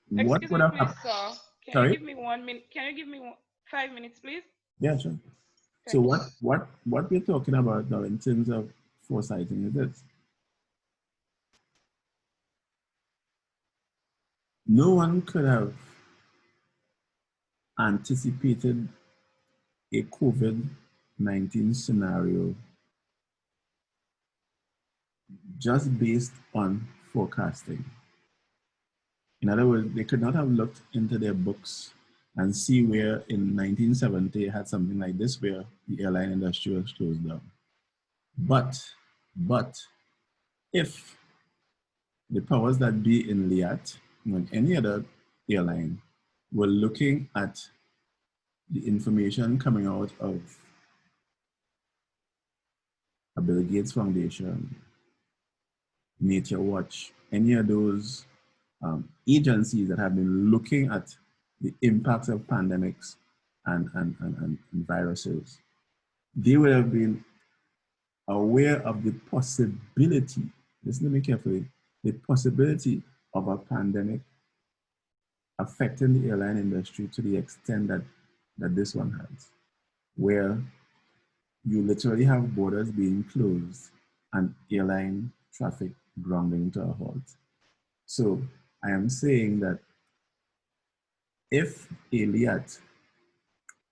What Excuse would me, have please, happened? sir. Can Sorry? you give me 1 minute? Can you give me 5 minutes, please? Yeah, sure. So Thank you. what we're talking about now in terms of foresighting is this. No one could have anticipated a COVID-19 scenario just based on forecasting. In other words, they could not have looked into their books and see where in 1970 had something like this where the airline industry was closed down. But if the powers that be in Liat and any other airline were looking at the information coming out of a Bill Gates Foundation, Nature Watch, any of those agencies that have been looking at the impacts of pandemics and viruses, they would have been aware of the possibility, listen to me carefully, the possibility of a pandemic affecting the airline industry to the extent that this one has, where you literally have borders being closed and airline traffic grounding to a halt. So I am saying that if a Liat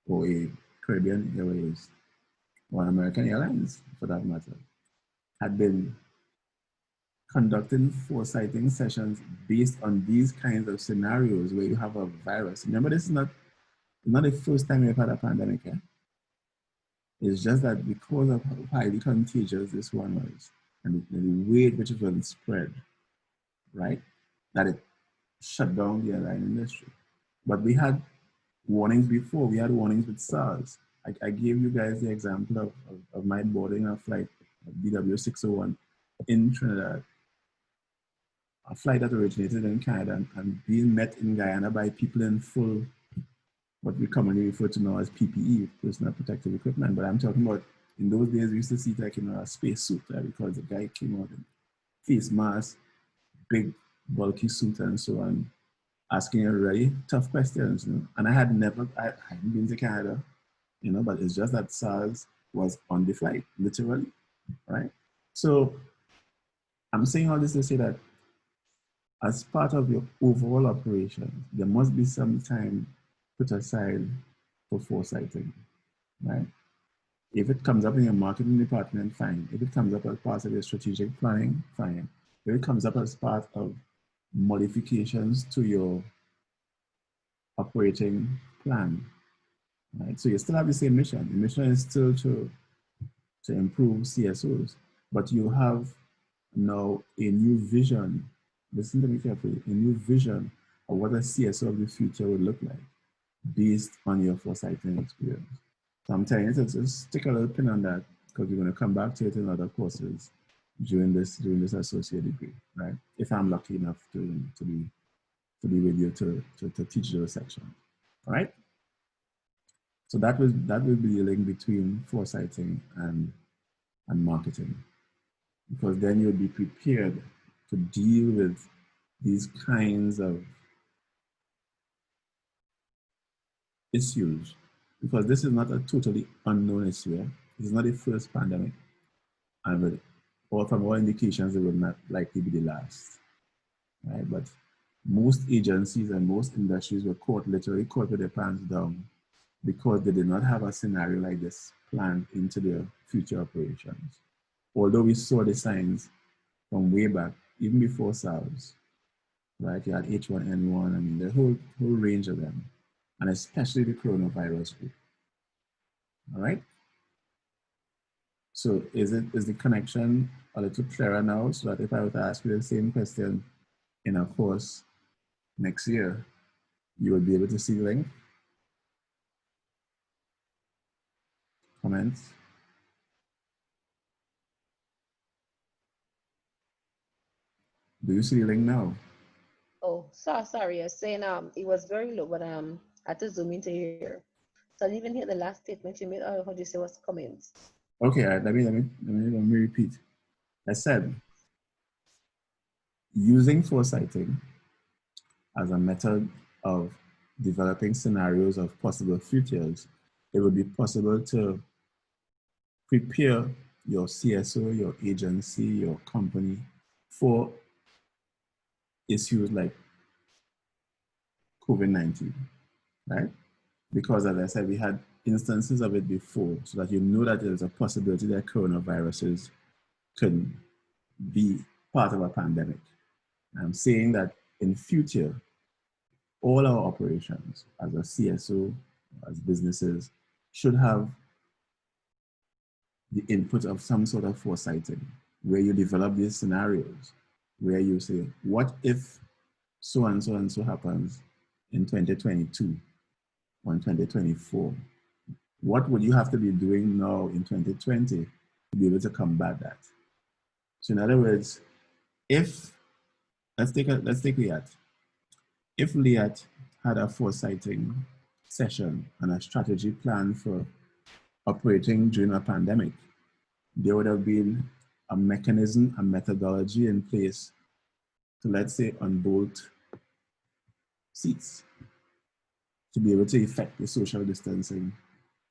or a Caribbean Airways or American Airlines, for that matter, had been conducting foresighting sessions based on these kinds of scenarios where you have a virus. Remember, this is not the first time we've had a pandemic. Eh? It's just that because of how highly contagious this one was and the way in which it was spread, right, that it shut down the airline industry. But we had warnings before. We had warnings with SARS. I gave you guys the example of my boarding a flight, BW601 in Trinidad, a flight that originated in Canada and being met in Guyana by people in full, what we commonly refer to now as PPE, personal protective equipment. But I'm talking about in those days, we used to see like a space suit, right? Because the guy came out in face mask, big bulky suit and so on, asking really tough questions. And I hadn't been to Canada, but it's just that SARS was on the flight, literally, right? So I'm saying all this to say that as part of your overall operation, there must be some time put aside for foresighting, right? If it comes up in your marketing department, fine. If it comes up as part of your strategic planning, fine. If it comes up as part of modifications to your operating plan, right? So you still have the same mission. The mission is still to improve CSOs, but you have now a new vision. Listen to me carefully, a new vision of what a CSO of the future would look like based on your foresighting experience. So I'm telling you to just stick a little pin on that because we're going to come back to it in other courses during this associate degree, right? If I'm lucky enough to be with you to teach those sections, all right? So that will be the link between foresighting and marketing, because then you'll be prepared to deal with these kinds of issues, because this is not a totally unknown issue. This is not the first pandemic, and from all indications, it will not likely be the last, right? But most agencies and most industries were literally caught with their pants down because they did not have a scenario like this planned into their future operations. Although we saw the signs from way back, even before SARS, right? You had H1N1, I mean, the whole range of them, and especially the coronavirus group. All right? So is the connection a little clearer now, so that if I were to ask you the same question in a course next year, you would be able to see the link? Comments? Do you see the link now? Oh, sorry. I was saying it was very low, but I had to zoom into here. So I didn't even hear the last statement you made. Oh, how do you say what's comments? Okay, let me repeat. I said, using foresighting as a method of developing scenarios of possible futures, it would be possible to prepare your CSO, your agency, your company for issues like COVID-19, right? Because as I said, we had instances of it before, so that you know that there's a possibility that coronaviruses could be part of a pandemic. I'm saying that in future, all our operations as a CSO, as businesses, should have the input of some sort of foresighting, where you develop these scenarios, where you say, what if so and so and so happens in 2022 or in 2024? What would you have to be doing now in 2020 to be able to combat that? So in other words, if, let's take Liat. If Liat had a foresighting session and a strategy plan for operating during a pandemic, there would have been a mechanism, a methodology in place to, let's say, unbolt seats to be able to effect the social distancing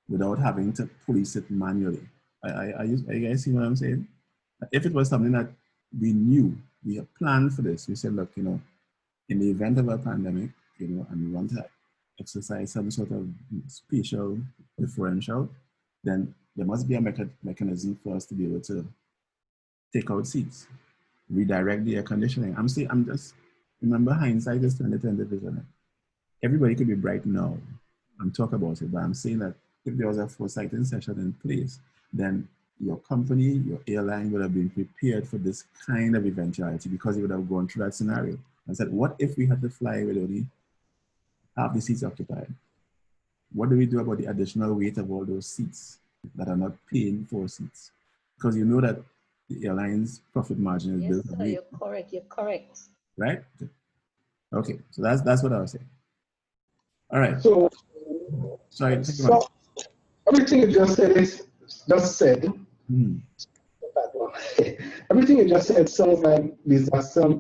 without having to police it manually. Are you guys see what I'm saying? If it was something that we knew, we had planned for this, we said, look, you know, in the event of a pandemic, you know, and we want to exercise some sort of spatial differential, then there must be a mechanism for us to be able to take out seats, redirect the air conditioning. I'm just, remember, hindsight is 20/20 vision. Everybody could be bright now and talk about it, but I'm saying that if there was a foresighting session in place, then your company, your airline would have been prepared for this kind of eventuality, because it would have gone through that scenario and said, what if we had to fly with only half the seats occupied? What do we do about the additional weight of all those seats that are not paying for seats? Because you know that the airline's profit margin is built on weight. You're correct. Right? Okay, so that's what I was saying. All right. So, sorry. So everything you just said everything you just said sounds like disaster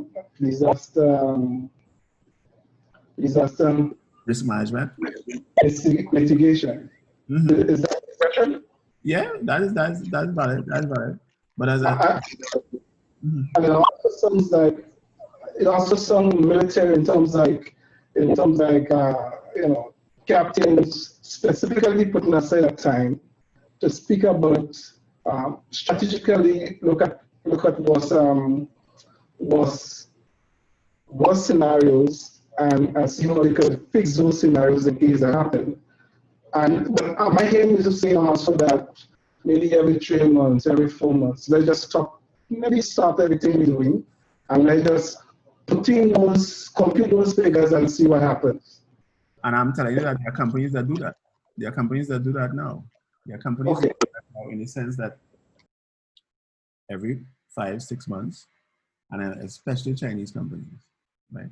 risk management, mitigation. Is that the expression? Yeah, that's valid. That's valid. But as and it also sounds like military in terms like you know, captains specifically putting aside a time to speak about strategically look at what's scenarios and see how they could fix those scenarios in case they happen. And my aim is to say also that maybe every 3 months, every 4 months, let's just stop everything we're doing and let's just compute those figures and see what happens. And I'm telling you that there are companies that do that. There are companies that do that now. There are companies that do that now in the sense that every 5-6 months, and especially Chinese companies, right?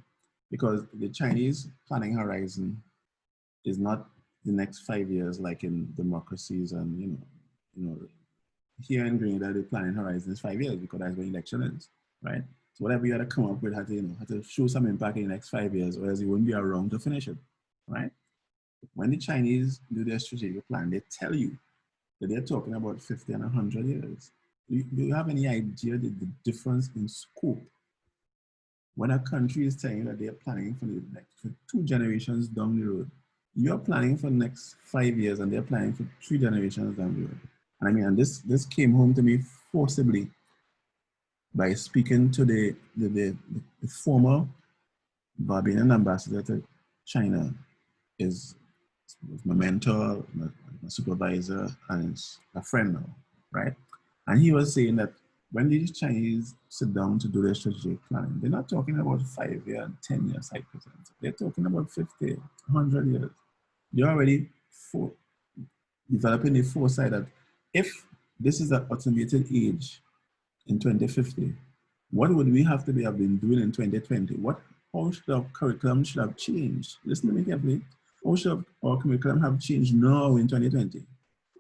Because the Chinese planning horizon is not the next 5 years like in democracies, and you know, here in Grenada the planning horizon is 5 years because that's when election is, right? So whatever you had to come up with had to show some impact in the next 5 years, or else you wouldn't be around to finish it, right? When the Chinese do their strategic plan, they tell you that they're talking about 50 and 100 years. Do you have any idea the difference in scope? When a country is telling you that they're planning for 2 generations down the road, you're planning for the next 5 years and they're planning for 3 generations down the road. And I mean, and this came home to me forcibly by speaking to the former Barbadian ambassador to China, is my mentor, my supervisor, and a friend now, right? And he was saying that when these Chinese sit down to do their strategic planning, they're not talking about 5-year and 10-year cycles. They're talking about 50, 100 years. They're already developing a foresight that if this is an automated age in 2050, what would we have to have been doing in 2020? How should our curriculum should have changed? Listen to me carefully. How should our curriculum have changed now in 2020?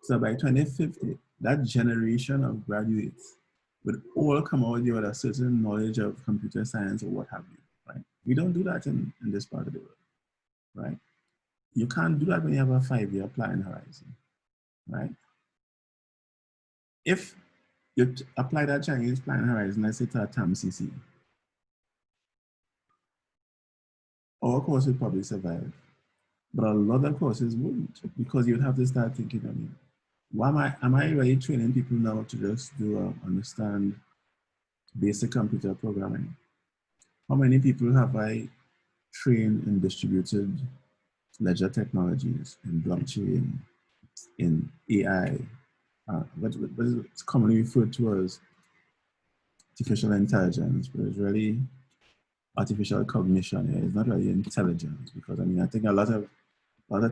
So by 2050, that generation of graduates would all come out with a certain knowledge of computer science or what have you, right? We don't do that in this part of the world, right? You can't do that when you have a 5-year planning horizon, right? If you apply that Chinese planning horizon, let's say to a TAMCC, our course would probably survive, but a lot of courses wouldn't, because you'd have to start thinking, I mean, am I really training people now to just understand basic computer programming? How many people have I trained in distributed ledger technologies, in blockchain, in AI, what is commonly referred to as artificial intelligence, but it's really artificial cognition. It's not really intelligence, because I mean, I think a lot of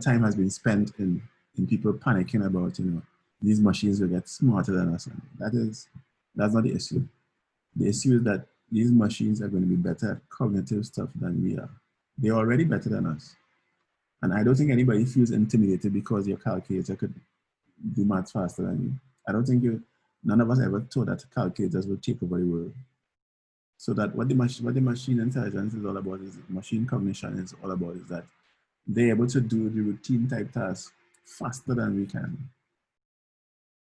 time has been spent in people panicking about, these machines will get smarter than us. That's not the issue. The issue is that these machines are going to be better at cognitive stuff than we are. They're already better than us. And I don't think anybody feels intimidated because your calculator could do maths faster than you. I don't think none of us ever thought that calculators would take over the world. So that what the machine intelligence is all about, is machine cognition is all about, is that they're able to do the routine type tasks faster than we can.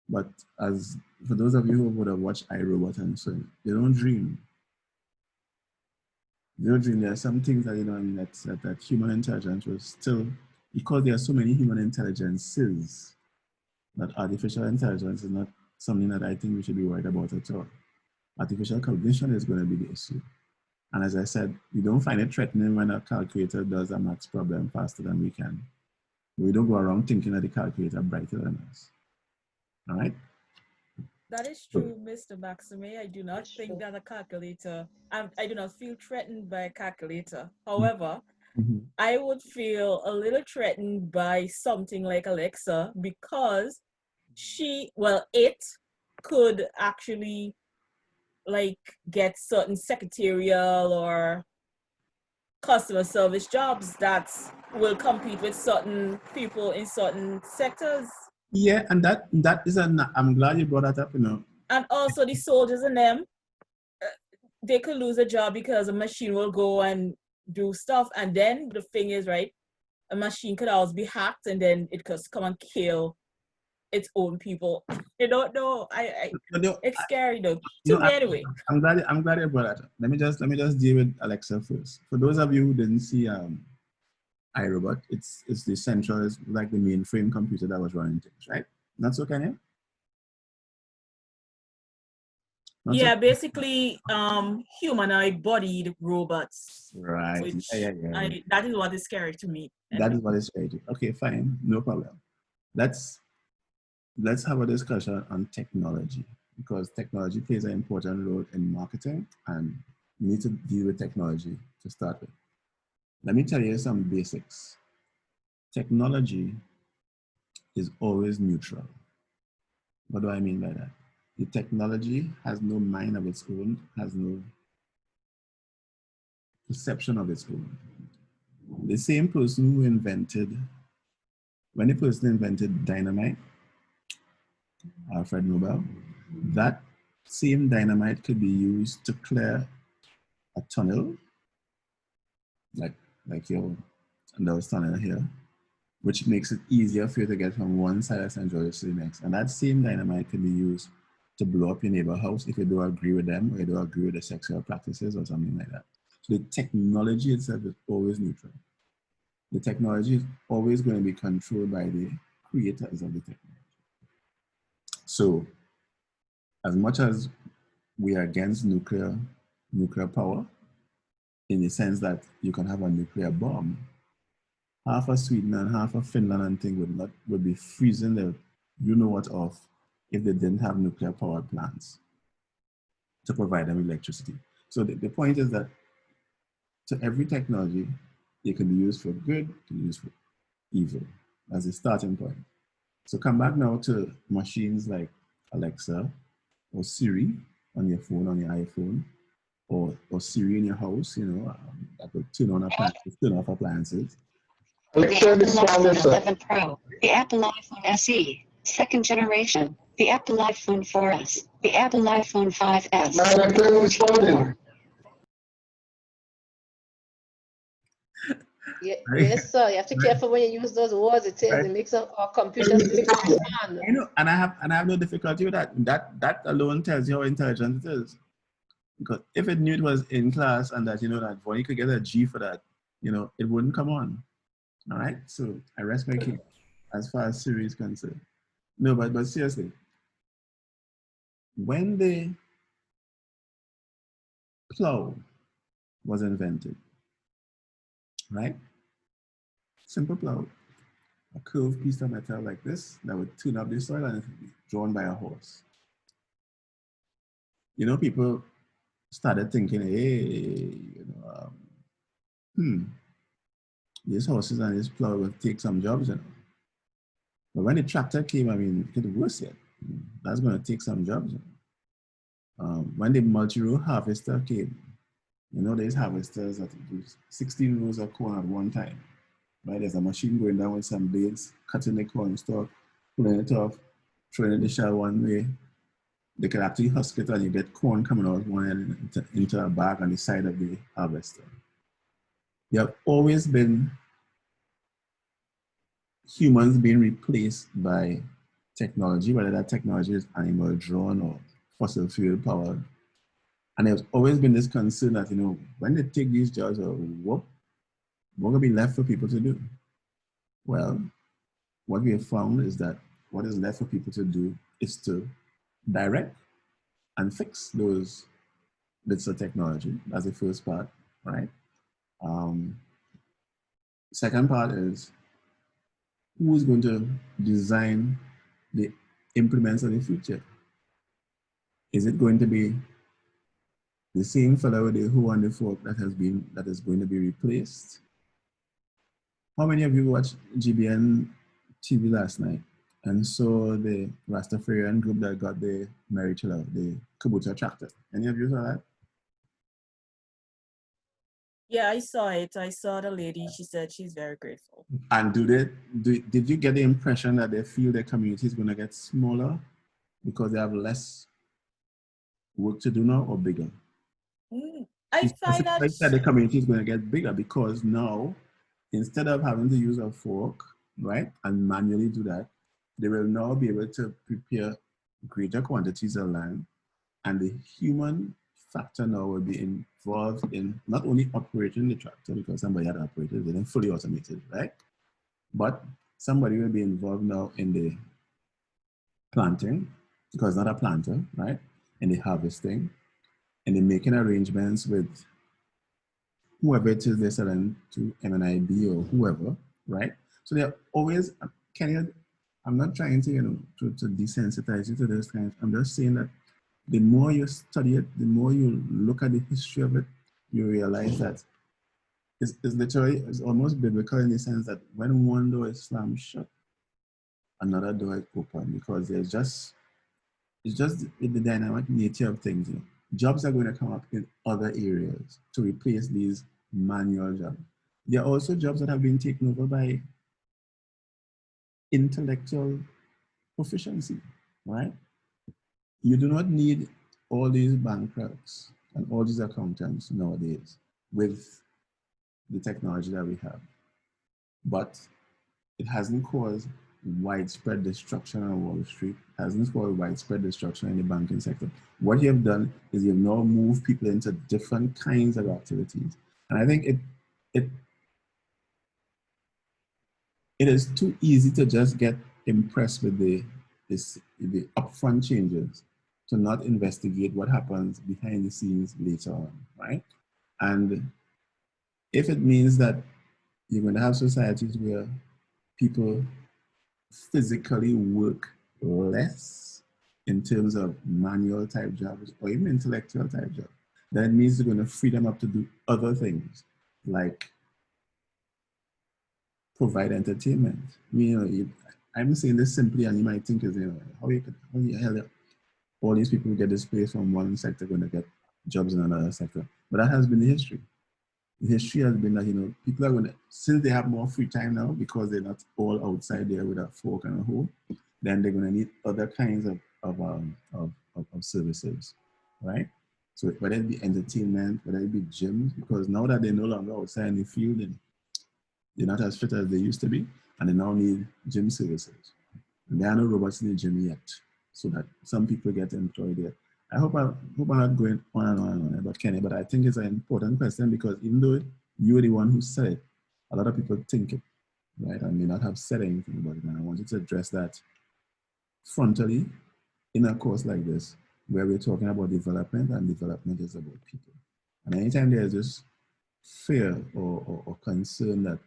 But for those of you who would have watched iRobot and so, they don't dream. They don't dream. There are some things that, that human intelligence was still, because there are so many human intelligences, that artificial intelligence is not something that I think we should be worried about at all. Artificial cognition is going to be the issue. And as I said, we don't find it threatening when a calculator does a maths problem faster than we can. We don't go around thinking that the calculator is brighter than us. All right? That is true, Mr. Maxime. I do not think that a calculator, I do not feel threatened by a calculator. However, I would feel a little threatened by something like Alexa, because it could actually get certain secretarial or customer service jobs that will compete with certain people in certain sectors. Yeah, and that is I'm glad you brought that up, And also the soldiers and them, they could lose a job because a machine will go and do stuff. And then the thing is, right, a machine could always be hacked and then it could come and kill its own people. You don't know. It's scary though. To me anyway. I'm glad you brought that up. Let me just deal with Alexa first. For those of you who didn't see iRobot, it's the central, it's like the mainframe computer that was running things, right? Not so, Kenya? Yeah, basically humanoid bodied robots. Right. Which yeah. That is what is scary to me. That is what is scary to you. Okay, fine, no problem. Let's have a discussion on technology, because technology plays an important role in marketing, and we need to deal with technology to start with. Let me tell you some basics. Technology is always neutral. What do I mean by that? The technology has no mind of its own, has no perception of its own. The same person who when the person invented dynamite, Alfred Nobel, that same dynamite could be used to clear a tunnel, like those tunnel here, which makes it easier for you to get from one side of St. George to the next. And that same dynamite can be used to blow up your neighbor house if you don't agree with them, or you don't agree with the sexual practices or something like that. So the technology itself is always neutral. The technology is always going to be controlled by the creators of the technology. So as much as we are against nuclear power, in the sense that you can have a nuclear bomb, half of Sweden and half of Finland and thing would be freezing the you-know-what off if they didn't have nuclear power plants to provide them electricity. So the point is that to every technology, it can be used for good, it can be used for evil as a starting point. So come back now to machines like Alexa or Siri on your phone, on your iPhone, or Siri in your house, you know, that would turn on appliances, turn off appliances. The Apple iPhone 11 Pro, the Apple iPhone SE, second generation, the Apple iPhone 4S, the Apple iPhone 5S. Yes, sir. You have to be careful when you use those words. It makes our computers difficult to understand. I know, and I have no difficulty with that. That alone tells you how intelligent it is. Because if it knew it was in class and that, you know, that boy, you could get a G for that, you know, it wouldn't come on. All right. So I rest my case as far as Siri is concerned. No, but seriously, when the plow was invented, right? Simple plow, a curved piece of metal like this that would tune up the soil and it would be drawn by a horse. You know, people started thinking, hey, you know, these horses and this plow will take some jobs, you know. But when the tractor came, I mean, it get worse yet. That's going to take some jobs. You know. When the multi-row harvester came, you know, there's harvesters that do 16 rows of corn at one time. Right? There's a machine going down with some blades, cutting the corn stalk, pulling it off, throwing it in the shell one way. They can actually husk it and you get corn coming out one end into a bag on the side of the harvester. There have always been humans being replaced by technology, whether that technology is animal drawn or fossil fuel powered. And there's always been this concern that, you know, when they take these jobs, what will be left for people to do? Well, what we have found is that what is left for people to do is to direct and fix those bits of technology. That's the first part, right? Second part is who is going to design the implements of the future? Is it going to be the same fellow with the who and the fork that is going to be replaced? How many of you watched GBN TV last night and saw the Rastafarian group that got the Mary Chilla, the Kabuta tractor? Any of you saw that? Yeah, I saw it. I saw the lady. She said she's very grateful. And did you get the impression that they feel their community is going to get smaller because they have less work to do now, or bigger? I find that the community is going to get bigger because now, instead of having to use a fork, right, and manually do that, they will now be able to prepare greater quantities of land, and the human factor now will be involved in not only operating the tractor, because somebody had operated it, then fully automated, right? But somebody will be involved now in the planting, because not a planter, right? In the harvesting, and in making arrangements with whoever it is they're selling to, MNIB or whoever, right? So they're always, I'm not trying to, you know, to desensitize you to this kind. I'm just saying that the more you study it, the more you look at the history of it, you realize that it's almost biblical in the sense that when one door is slammed shut, another door is open, because it's just the dynamic nature of things. You know. Jobs are going to come up in other areas to replace these manual jobs. There are also jobs that have been taken over by intellectual proficiency, right? You do not need all these bank clerks and all these accountants nowadays with the technology that we have. But it hasn't caused widespread destruction on Wall Street, hasn't caused widespread destruction in the banking sector. What you have done is you've now moved people into different kinds of activities. And I think it is too easy to just get impressed with the is the upfront changes to not investigate what happens behind the scenes later on, right? And if it means that you're going to have societies where people physically work less in terms of manual type jobs or even intellectual type jobs, that means they're going to free them up to do other things like provide entertainment. I'm saying this simply, and you might think, is how the hell all these people who get displaced from one sector going to get jobs in another sector? But that has been the history. The history has been that people are going to, since they have more free time now because they're not all outside there with a fork and a hoe, then they're going to need other kinds of services, right? So whether it be entertainment, whether it be gyms, because now that they're no longer outside in the field, and they're not as fit as they used to be, and they now need gym services. And there are no robots in the gym yet, so that some people get employed there. I hope I'm not going on and on about Kenny, but I think it's an important question because even though you're the one who said it, a lot of people think it, right? And may not have said anything about it. And I wanted to address that frontally in a course like this, where we're talking about development, and development is about people. And anytime there's this fear or concern that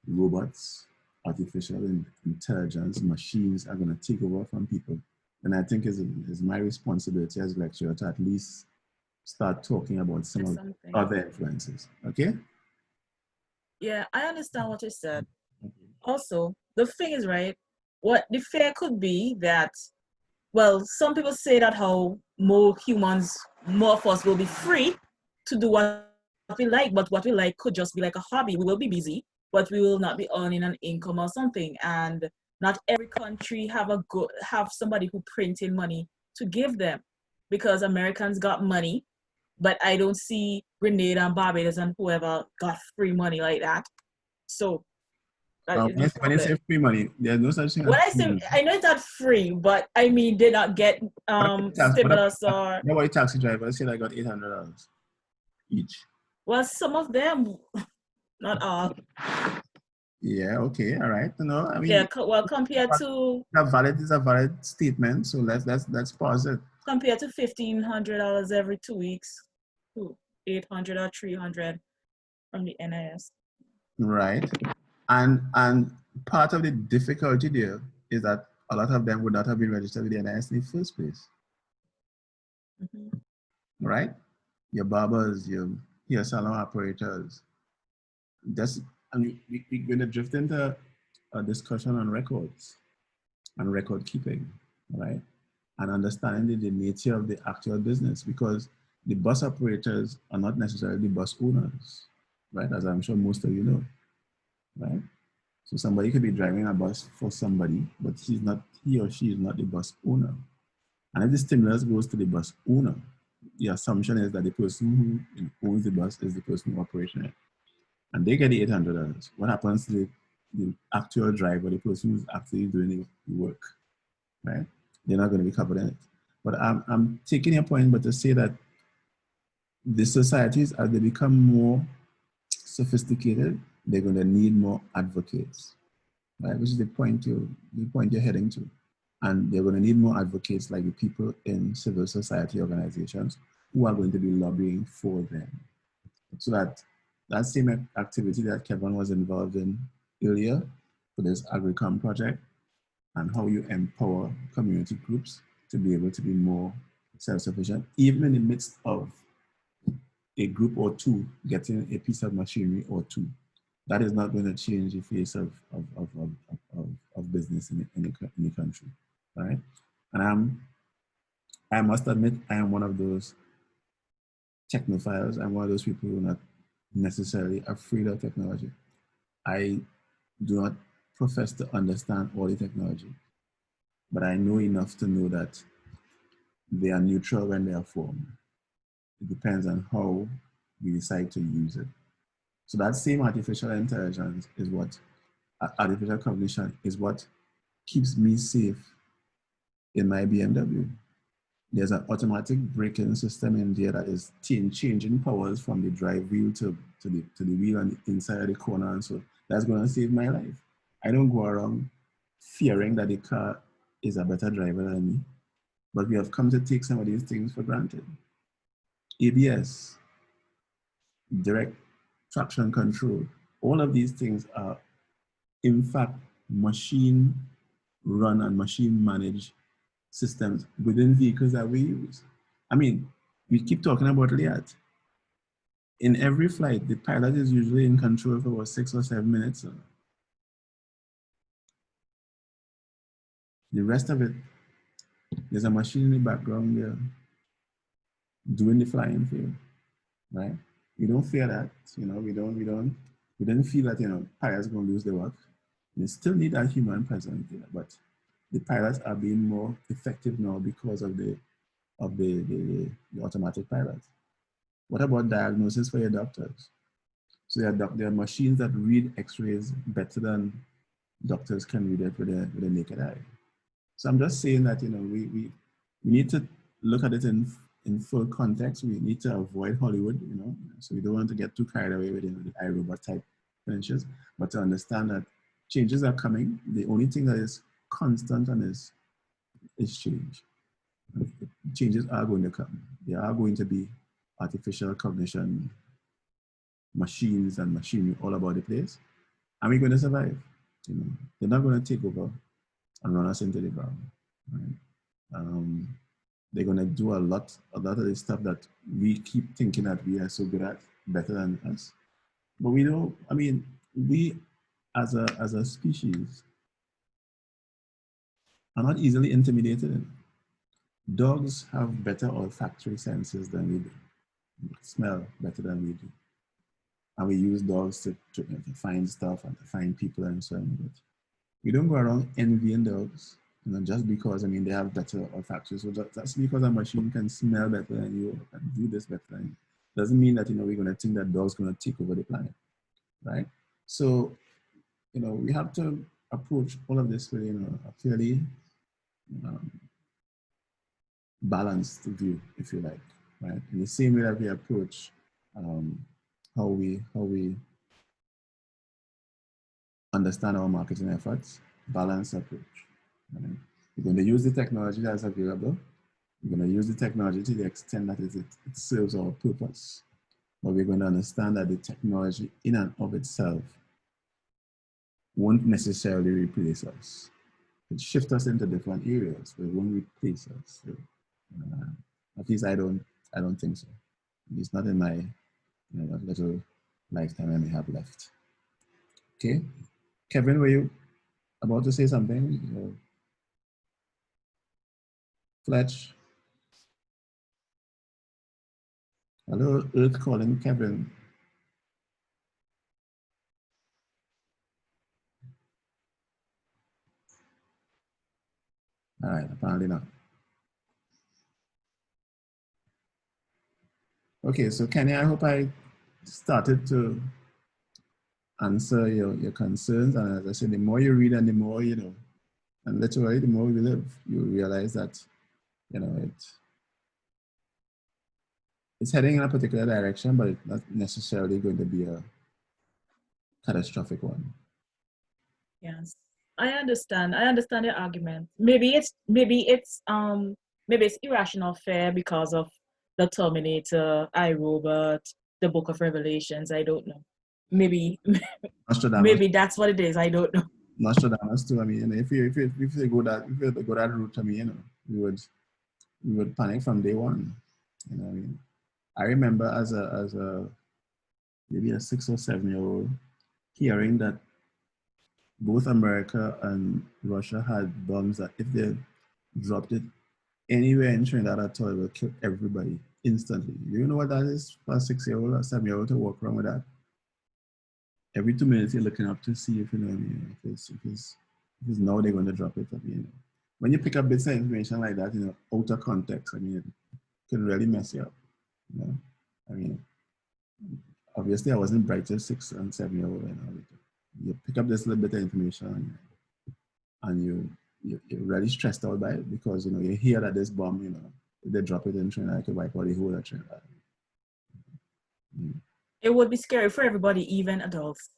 robots, artificial intelligence, machines are going to take over from people, and I think it's my responsibility as a lecturer to at least start talking about some of the other influences. Okay? Yeah, I understand what you said. Also, the thing is, right, what the fear could be that, well, some people say that how more of us will be free to do what we like, but what we like could just be like a hobby. We will be busy, but we will not be earning an income or something. And not every country have somebody who printing money to give them, because Americans got money, but I don't see Grenada and Barbados and whoever got free money like that. So when you say free money, there's no such thing when as I say, I know it's not free, but I mean they not get stimulus or. Nobody taxi drivers say I got $800 each. Well, some of them, not all. Yeah. Okay. All right. I mean. Yeah. Well, compared to. Is a valid statement. So let's pause it. Compared to $1,500 every 2 weeks, to $800 or $300 from the NIS. Right. And part of the difficulty there is that a lot of them would not have been registered with the NIS in the first place. Mm-hmm. Right? Your barbers, your hair salon operators. We're going to drift into a discussion on records and record keeping, right? And understanding the nature of the actual business, because the bus operators are not necessarily the bus owners, right? As I'm sure most of you know, right? So somebody could be driving a bus for somebody, but he or she is not the bus owner. And if the stimulus goes to the bus owner, the assumption is that the person who owns the bus is the person who operates it. And they get the $800. What happens to the actual driver, the person who's actually doing the work, right? They're not going to be covered in it. But I'm taking your point, but to say that the societies, as they become more sophisticated, they're going to need more advocates, right? Which is the point you're heading to. And they're going to need more advocates like the people in civil society organizations who are going to be lobbying for them. So that same activity that Kevin was involved in earlier for this AgriCom project, and how you empower community groups to be able to be more self-sufficient, even in the midst of a group or two getting a piece of machinery or two. That is not going to change the face of business in the country, right? And I must admit, I am one of those technophiles. I'm one of those people who are not necessarily afraid of technology. I do not profess to understand all the technology, but I know enough to know that they are neutral when they are formed. It depends on how we decide to use it. So that same artificial intelligence is what, artificial cognition is what keeps me safe in my BMW. There's an automatic braking system in there that is changing powers from the drive wheel to the wheel on the inside of the corner, and so that's going to save my life. I don't go around fearing that the car is a better driver than me, but we have come to take some of these things for granted. ABS, direct traction control, all of these things are, in fact, machine run and machine managed systems within vehicles that we use. I mean, we keep talking about LIAT. In every flight, the pilot is usually in control for about 6 or 7 minutes. The rest of it, there's a machine in the background there doing the flying for you, right? We don't fear that, you know, we don't feel that, you know, pilots are going to lose their work. They still need that human presence there, but the pilots are being more effective now because of the automatic pilots. What about diagnosis for your doctors? So there are machines that read X-rays better than doctors can read it with a naked eye. So I'm just saying that, you know, we need to look at it in full context. We need to avoid Hollywood, you know, so we don't want to get too carried away with, you know, the iRobot type finishes, but to understand that changes are coming. The only thing that is constant and is change. Changes are going to come. There are going to be artificial cognition, machines and machinery all about the place. And we're going to survive. You know, they're not going to take over and run us into the ground. Right? They're going to do a lot of the stuff that we keep thinking that we are so good at, better than us. But we don't, I mean, we as a species are not easily intimidated. Dogs have better olfactory senses than we do, smell better than we do. And we use dogs to find stuff and to find people and so on. But we don't go around envying dogs, you know, just because, I mean, they have better olfactory. So that's because a machine can smell better than you and do this better than you. Doesn't mean that, you know, we're going to think that dogs going to take over the planet, right? So, you know, we have to approach all of this with, you know, a fairly balanced view, if you like, right? In the same way that we approach how we understand our marketing efforts, balanced approach. Right? We're going to use the technology that's available. We're going to use the technology to the extent that it serves our purpose. But we're going to understand that the technology in and of itself won't necessarily replace us. It shifts us into different areas, but it won't replace us. So, at least I don't think so. At least not in my, you know, little lifetime I may have left. Okay, Kevin, were you about to say something? Fletch. Hello, Earth calling Kevin. All right, apparently not. Okay, so Kenny, I hope I started to answer your concerns. And as I said, the more you read and the more, you know, and literally the more we live, you realize that, you know, it's heading in a particular direction, but it's not necessarily going to be a catastrophic one. Yes, I understand. I understand your argument. Maybe it's irrational fear because of the Terminator, iRobot, the Book of Revelations. I don't know. Maybe maybe that's what it is. I don't know. Nostradamus too. I mean, if you go that route, I mean, you know, we would panic from day one. You know, I mean, I remember as a maybe a 6 or 7 year old hearing that both America and Russia had bombs that if they dropped it anywhere in Trinidad at all, it would kill everybody instantly. You know what that is for a 6-year-old or 7-year-old to walk around with that? Every 2 minutes you're looking up to see if, you know, I mean, if it's now they're going to drop it. I mean, when you pick up bits of information like that, you know, out of context, I mean, it can really mess you up. You know, I mean, obviously I wasn't bright as 6 and 7-year-old. You know, you pick up this little bit of information and you're really stressed out by it because, you know, you hear that this bomb, you know, if they drop it in Trinidad, it could wipe out the whole of Trinidad. It would be scary for everybody, even adults.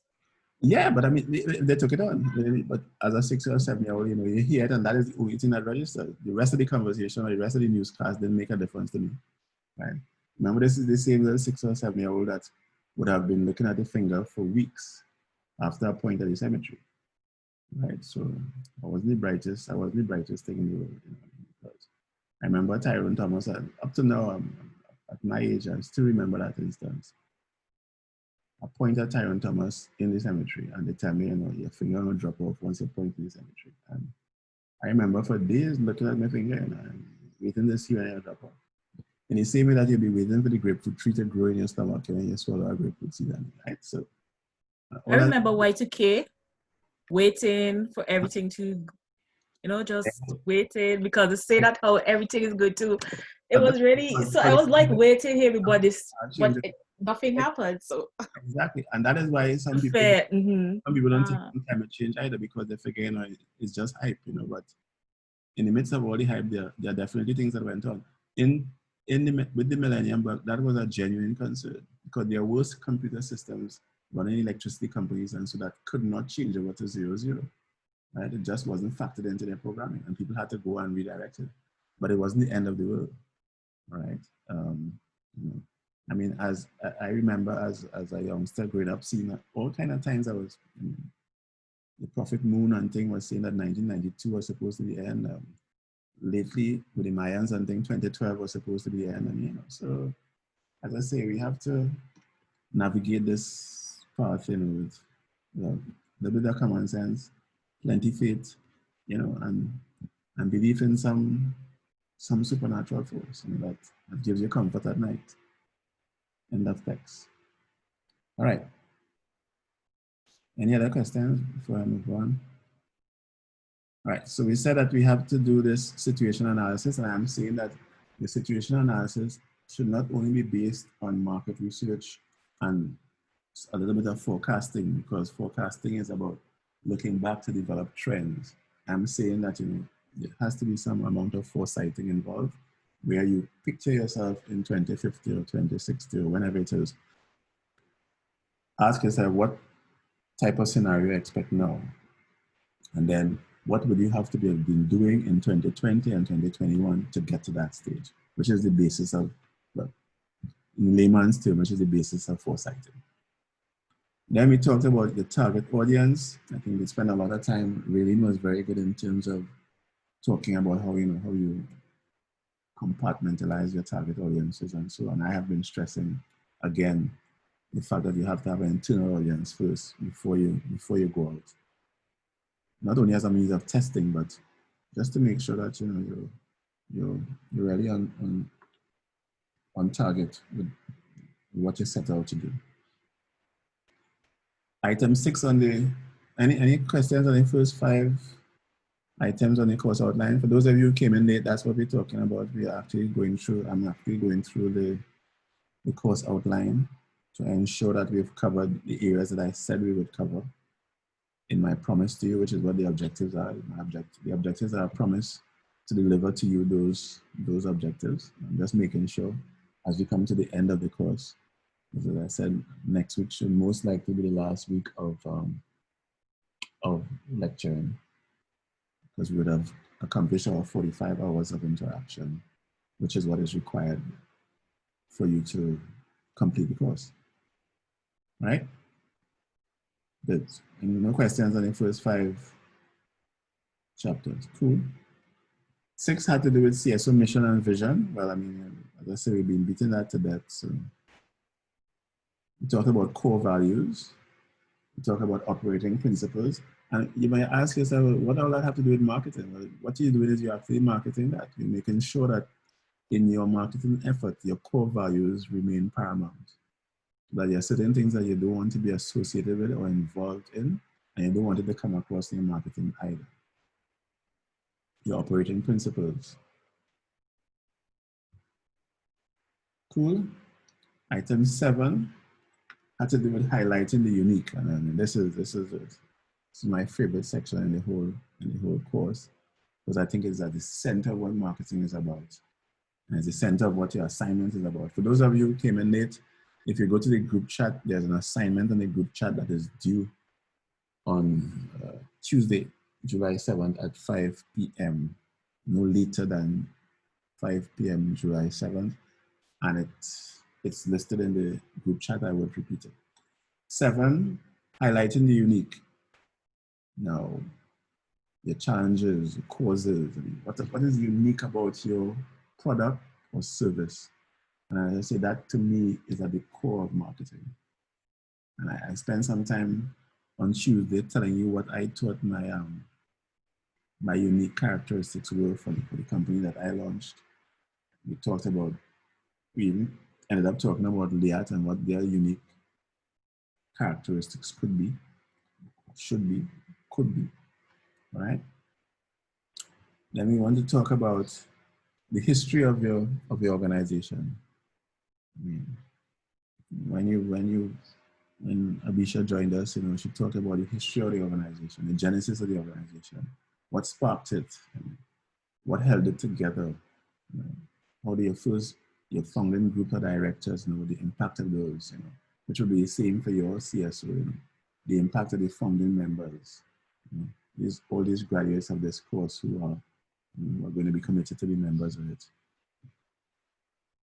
Yeah, but I mean, they took it on. But as a 6 or 7-year-old, you know, you hear it, and that is the only thing that registers. The rest of the conversation or the rest of the newscast didn't make a difference to me. Right? Remember, this is the same little 6 or 7-year-old that would have been looking at the finger for weeks after a point at the cemetery. Right? So I wasn't the brightest thing in the world. You know, because I remember Tyrone Thomas, up to now, at my age, I still remember that instance. I point at Tyrone Thomas in the cemetery, and they tell me, you know, your finger will drop off once you point in the cemetery. And I remember for days looking at my finger and waiting to see when it drop off. In the same way that you'll be waiting for the grapefruit tree to grow in your stomach and you swallow a grapefruit seed, right? So I remember Y2K, waiting for everything to, you know, just waiting because they say that how everything is good too. It was really, so I was like waiting here, but nothing happened. So exactly, and that is why some people don't take climate change either, because they figure, you know, it's just hype, you know. But in the midst of all the hype, there are definitely things that went on. With the Millennium Bug, that was a genuine concern because there were computer systems running electricity companies, and so that could not change over to 0, right? It just wasn't factored into their programming, and people had to go and redirect it. But it wasn't the end of the world, right? You know, I mean, as I remember as a youngster growing up, seeing all kind of times I was, the Prophet Moon and thing was saying that 1992 was supposed to be the end. Lately, with the Mayans and thing, 2012 was supposed to be the end. And, you know, so as I say, we have to navigate this path, you know, with a little bit of common sense, plenty faith, you know, and belief in some supernatural force, you know, that gives you comfort at night. In that text. All right. Any other questions before I move on? All right, so we said that we have to do this situation analysis, and I'm saying that the situation analysis should not only be based on market research and a little bit of forecasting, because forecasting is about looking back to develop trends. I'm saying that, you know, there has to be some amount of foresighting involved, where you picture yourself in 2050 or 2060 or whenever it is. Ask yourself, what type of scenario you expect now? And then what would you have to be been doing in 2020 and 2021 to get to that stage, which is the basis of, well, in layman's terms, which is the basis of foresighting. Then we talked about the target audience. I think we spent a lot of time. Raylene was very good in terms of talking about how, you know, how you compartmentalize your target audiences and so on. I have been stressing, again, the fact that you have to have an internal audience first before you go out. Not only as a means of testing, but just to make sure that, you know, you're really on target with what you set out to do. Item 6 on the, any questions on the first 5 items on the course outline? For those of you who came in late, that's what we're talking about. I'm actually going through the course outline to ensure that we've covered the areas that I said we would cover in my promise to you, which is what the objectives are. The objectives are a promise to deliver to you those objectives. I'm just making sure as we come to the end of the course, as I said, next week should most likely be the last week of lecturing, because we would have accomplished our 45 hours of interaction, which is what is required for you to complete the course. Right? Good. And no questions on the first 5 chapters. Cool. 6 had to do with CSO mission and vision. Well, I mean, as I said, we've been beating that to death. So we talked about core values. We talk about operating principles. And you might ask yourself, well, what does that have to do with marketing? Well, what you're doing is you're actually marketing that. You're making sure that in your marketing effort, your core values remain paramount. That there are certain things that you don't want to be associated with or involved in, and you don't want it to come across in your marketing either. Your operating principles. Cool. Item 7 had to do with highlighting the unique, and I mean, this is my favorite section in the whole course, because I think it's at the center of what marketing is about, and it's the center of what your assignment is about. For those of you who came in late, if you go to the group chat, there's an assignment in the group chat that is due on Tuesday, July 7th at 5 p.m., no later than 5 p.m. July 7th, and it's listed in the group chat. I would repeat it. 7, highlighting the unique. Now, your challenges, your causes, what is unique about your product or service. And I say that to me is at the core of marketing. And I spent some time on Tuesday telling you what I thought my unique characteristics were for the company that I launched. We ended up talking about Liat and what their unique characteristics could be, should be, could be, right? Then we want to talk about the history of your organization. I mean, when Abisha joined us, you know, she talked about the history of the organization, the genesis of the organization, what sparked it, what held it together, you know, how your founding group of directors, you know, the impact of those, you know, which will be the same for your CSO, you know, the impact of the founding members, you know, all these graduates of this course who are going to be committed to be members of it.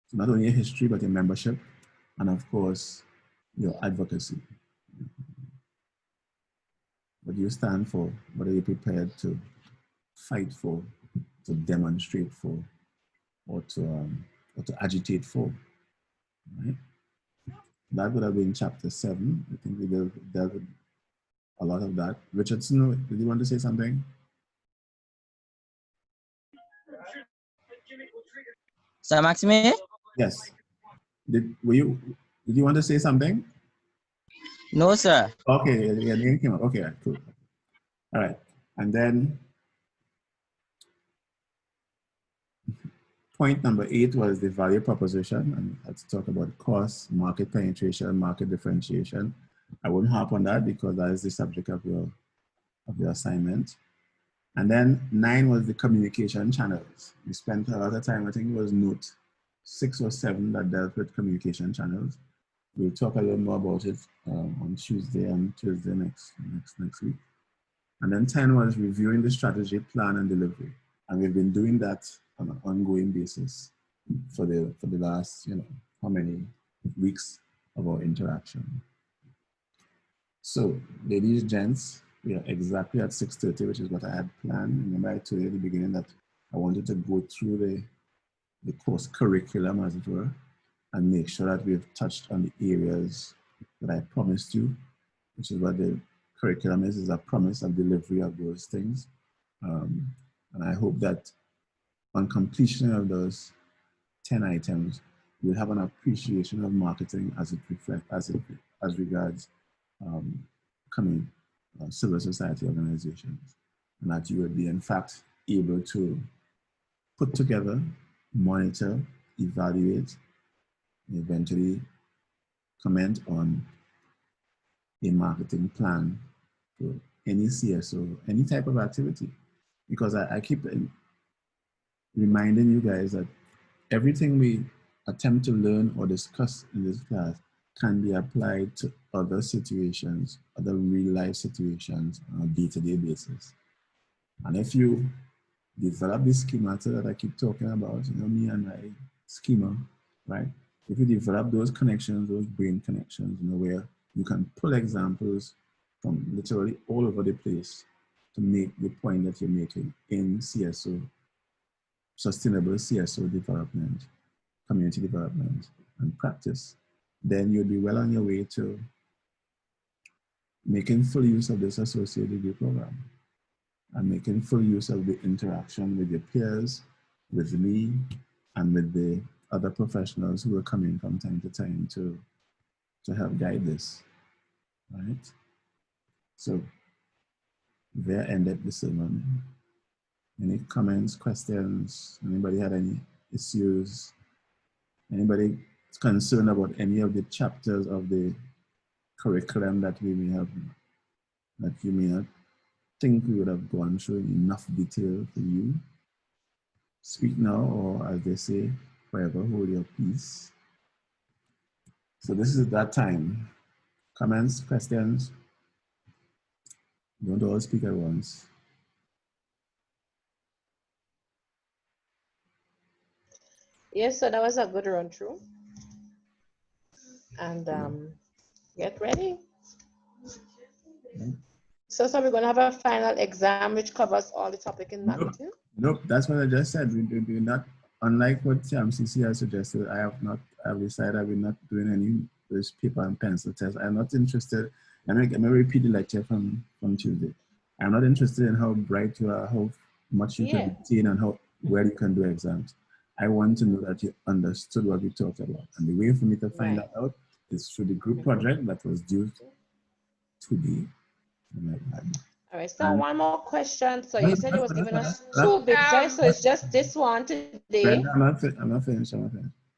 So not only a history, but a membership, and of course, your advocacy. What do you stand for? What are you prepared to fight for, to demonstrate for, or to agitate for? Right? That would have been chapter 7. I think we dealt with a lot of that. Richardson, did you want to say something? Sir Maxime? Yes. Did you want to say something? No, sir. Okay, your name came up. Okay, cool. All right. And then point number 8 was the value proposition, and let's talk about cost, market penetration, market differentiation. I won't harp on that because that is the subject of your assignment. And then 9 was the communication channels. We spent a lot of time, I think it was note 6 or 7 that dealt with communication channels. We'll talk a little more about it on Tuesday and Thursday next week. And then 10 was reviewing the strategy, plan, and delivery. And we've been doing that on an ongoing basis for the last, you know, how many weeks of our interaction. So, ladies, gents, we are exactly at 6:30, which is what I had planned. Remember, I told you at the beginning that I wanted to go through the course curriculum, as it were, and make sure that we've touched on the areas that I promised you, which is what the curriculum is a promise of delivery of those things. And I hope that on completion of those 10 items, you'll have an appreciation of marketing as regards coming civil society organizations, and that you will be in fact able to put together, monitor, evaluate, and eventually comment on a marketing plan for any CSO, any type of activity. Because I keep reminding you guys that everything we attempt to learn or discuss in this class can be applied to other situations, other real life situations on a day-to-day basis. And if you develop this schemata that I keep talking about, you know, me and my schema, right? If you develop those connections, those brain connections, you know, where you can pull examples from literally all over the place to make the point that you're making in CSO, sustainable CSO development, community development, and practice, then you'll be well on your way to making full use of this associate degree program and making full use of the interaction with your peers, with me, and with the other professionals who are coming from time to time to help guide this, right? So there ended the sermon. Any comments, questions? Anybody had any issues? Anybody concerned about any of the chapters of the curriculum that we may have, that you may not think we would have gone through in enough detail for you? Speak now, or as they say, forever hold your peace. So this is that time. Comments, questions? Don't all speak at once. Yes, so that was a good run through. And get ready. So we're going to have a final exam which covers all the topic in marketing? Nope, that's what I just said. We do not, unlike what CC has suggested, I've decided I will not doing any this paper and pencil test. I'm not interested. Let me repeat the lecture from Tuesday. I'm not interested in how bright you are, how much you can retain, and how well you can do exams. I want to know that you understood what we talked about. And the way for me to find that out is through the group project that was due today. All right, so one more question. So you said it was giving us 2 bits, right? So it's just this one today. I'm not finished.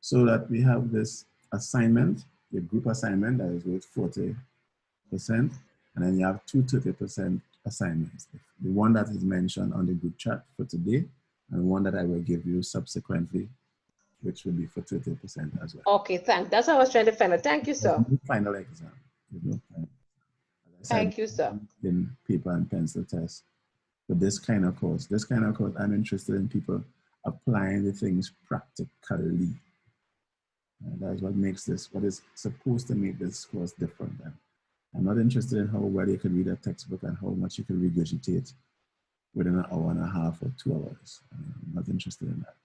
So that we have this assignment, the group assignment that is worth 40%, and then you have 2 30% assignments. The one that is mentioned on the group chat for today, and one that I will give you subsequently, which will be for 30% as well. Okay, thanks. That's what I was trying to find out. Thank you, sir. No final exam. There's no final. Thank you, sir. In paper and pencil test. But this kind of course, I'm interested in people applying the things practically. That's what makes this, what is supposed to make this course different. I'm not interested in how well you can read a textbook and how much you can regurgitate within an hour and a half or 2 hours. I'm not interested in that.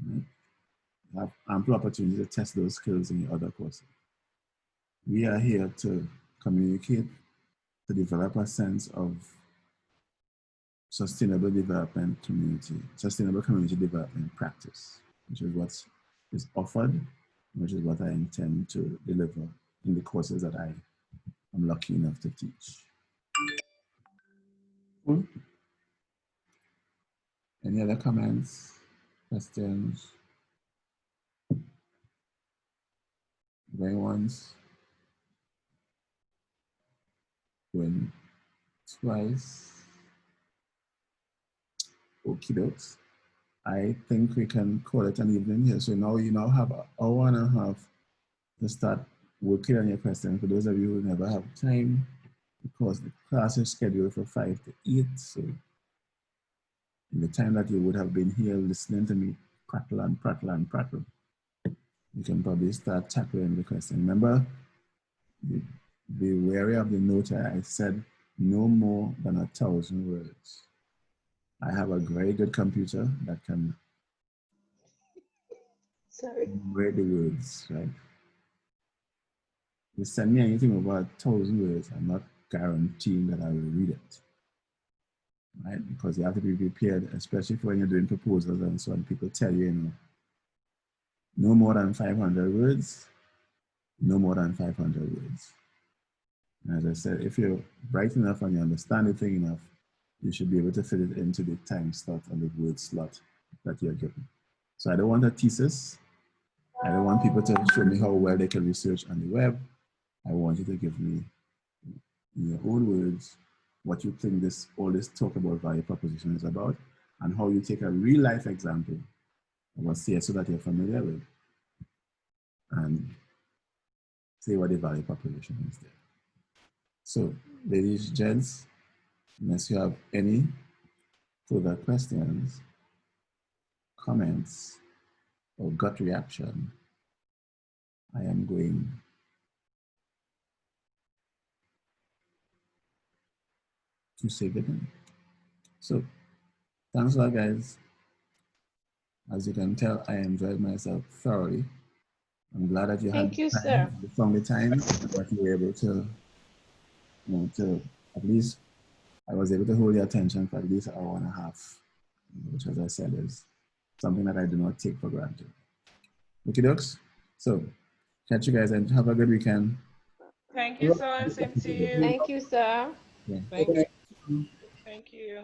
You have ample opportunity to test those skills in your other courses. We are here to communicate, to develop a sense of sustainable community development practice, which is what is offered, which is what I intend to deliver in the courses that I am lucky enough to teach. Cool. Any other comments, questions? Going once? Going twice? Okie dokes. I think we can call it an evening here. So now you have an hour and a half to start working on your questions. For those of you who never have time, because the class is scheduled for 5 to 8. So in the time that you would have been here listening to me prattle, you can probably start tackling the question. Remember, be wary of the note. I said no more than 1,000 words. I have a very good computer that can read the words, right? You send me anything over 1,000 words, I'm not guaranteeing that I will read it, right? Because you have to be prepared, especially for when you're doing proposals and so on. People tell you, no more than 500 words, no more than 500 words. And as I said, if you're bright enough and you understand the thing enough, you should be able to fit it into the time slot and the word slot that you're given. So I don't want a thesis. I don't want people to show me how well they can research on the web. I want you to give me, in your own words, what you think all this talk about value proposition is about, and how you take a real life example of a CSO that you're familiar with and say what the value proposition is there. So, ladies, gents, unless you have any further questions, comments, or gut reaction, I am going to say goodnight. So, thanks a lot, guys. As you can tell, I enjoyed myself thoroughly. I'm glad that you had found the time that you were able to, to at least, I was able to hold your attention for at least an hour and a half, which, as I said, is something that I do not take for granted. Okay, dokes. So, catch you guys and have a good weekend. Thank you, sir. Same to you. Thank you, sir. Yeah. Thank you. Thank you.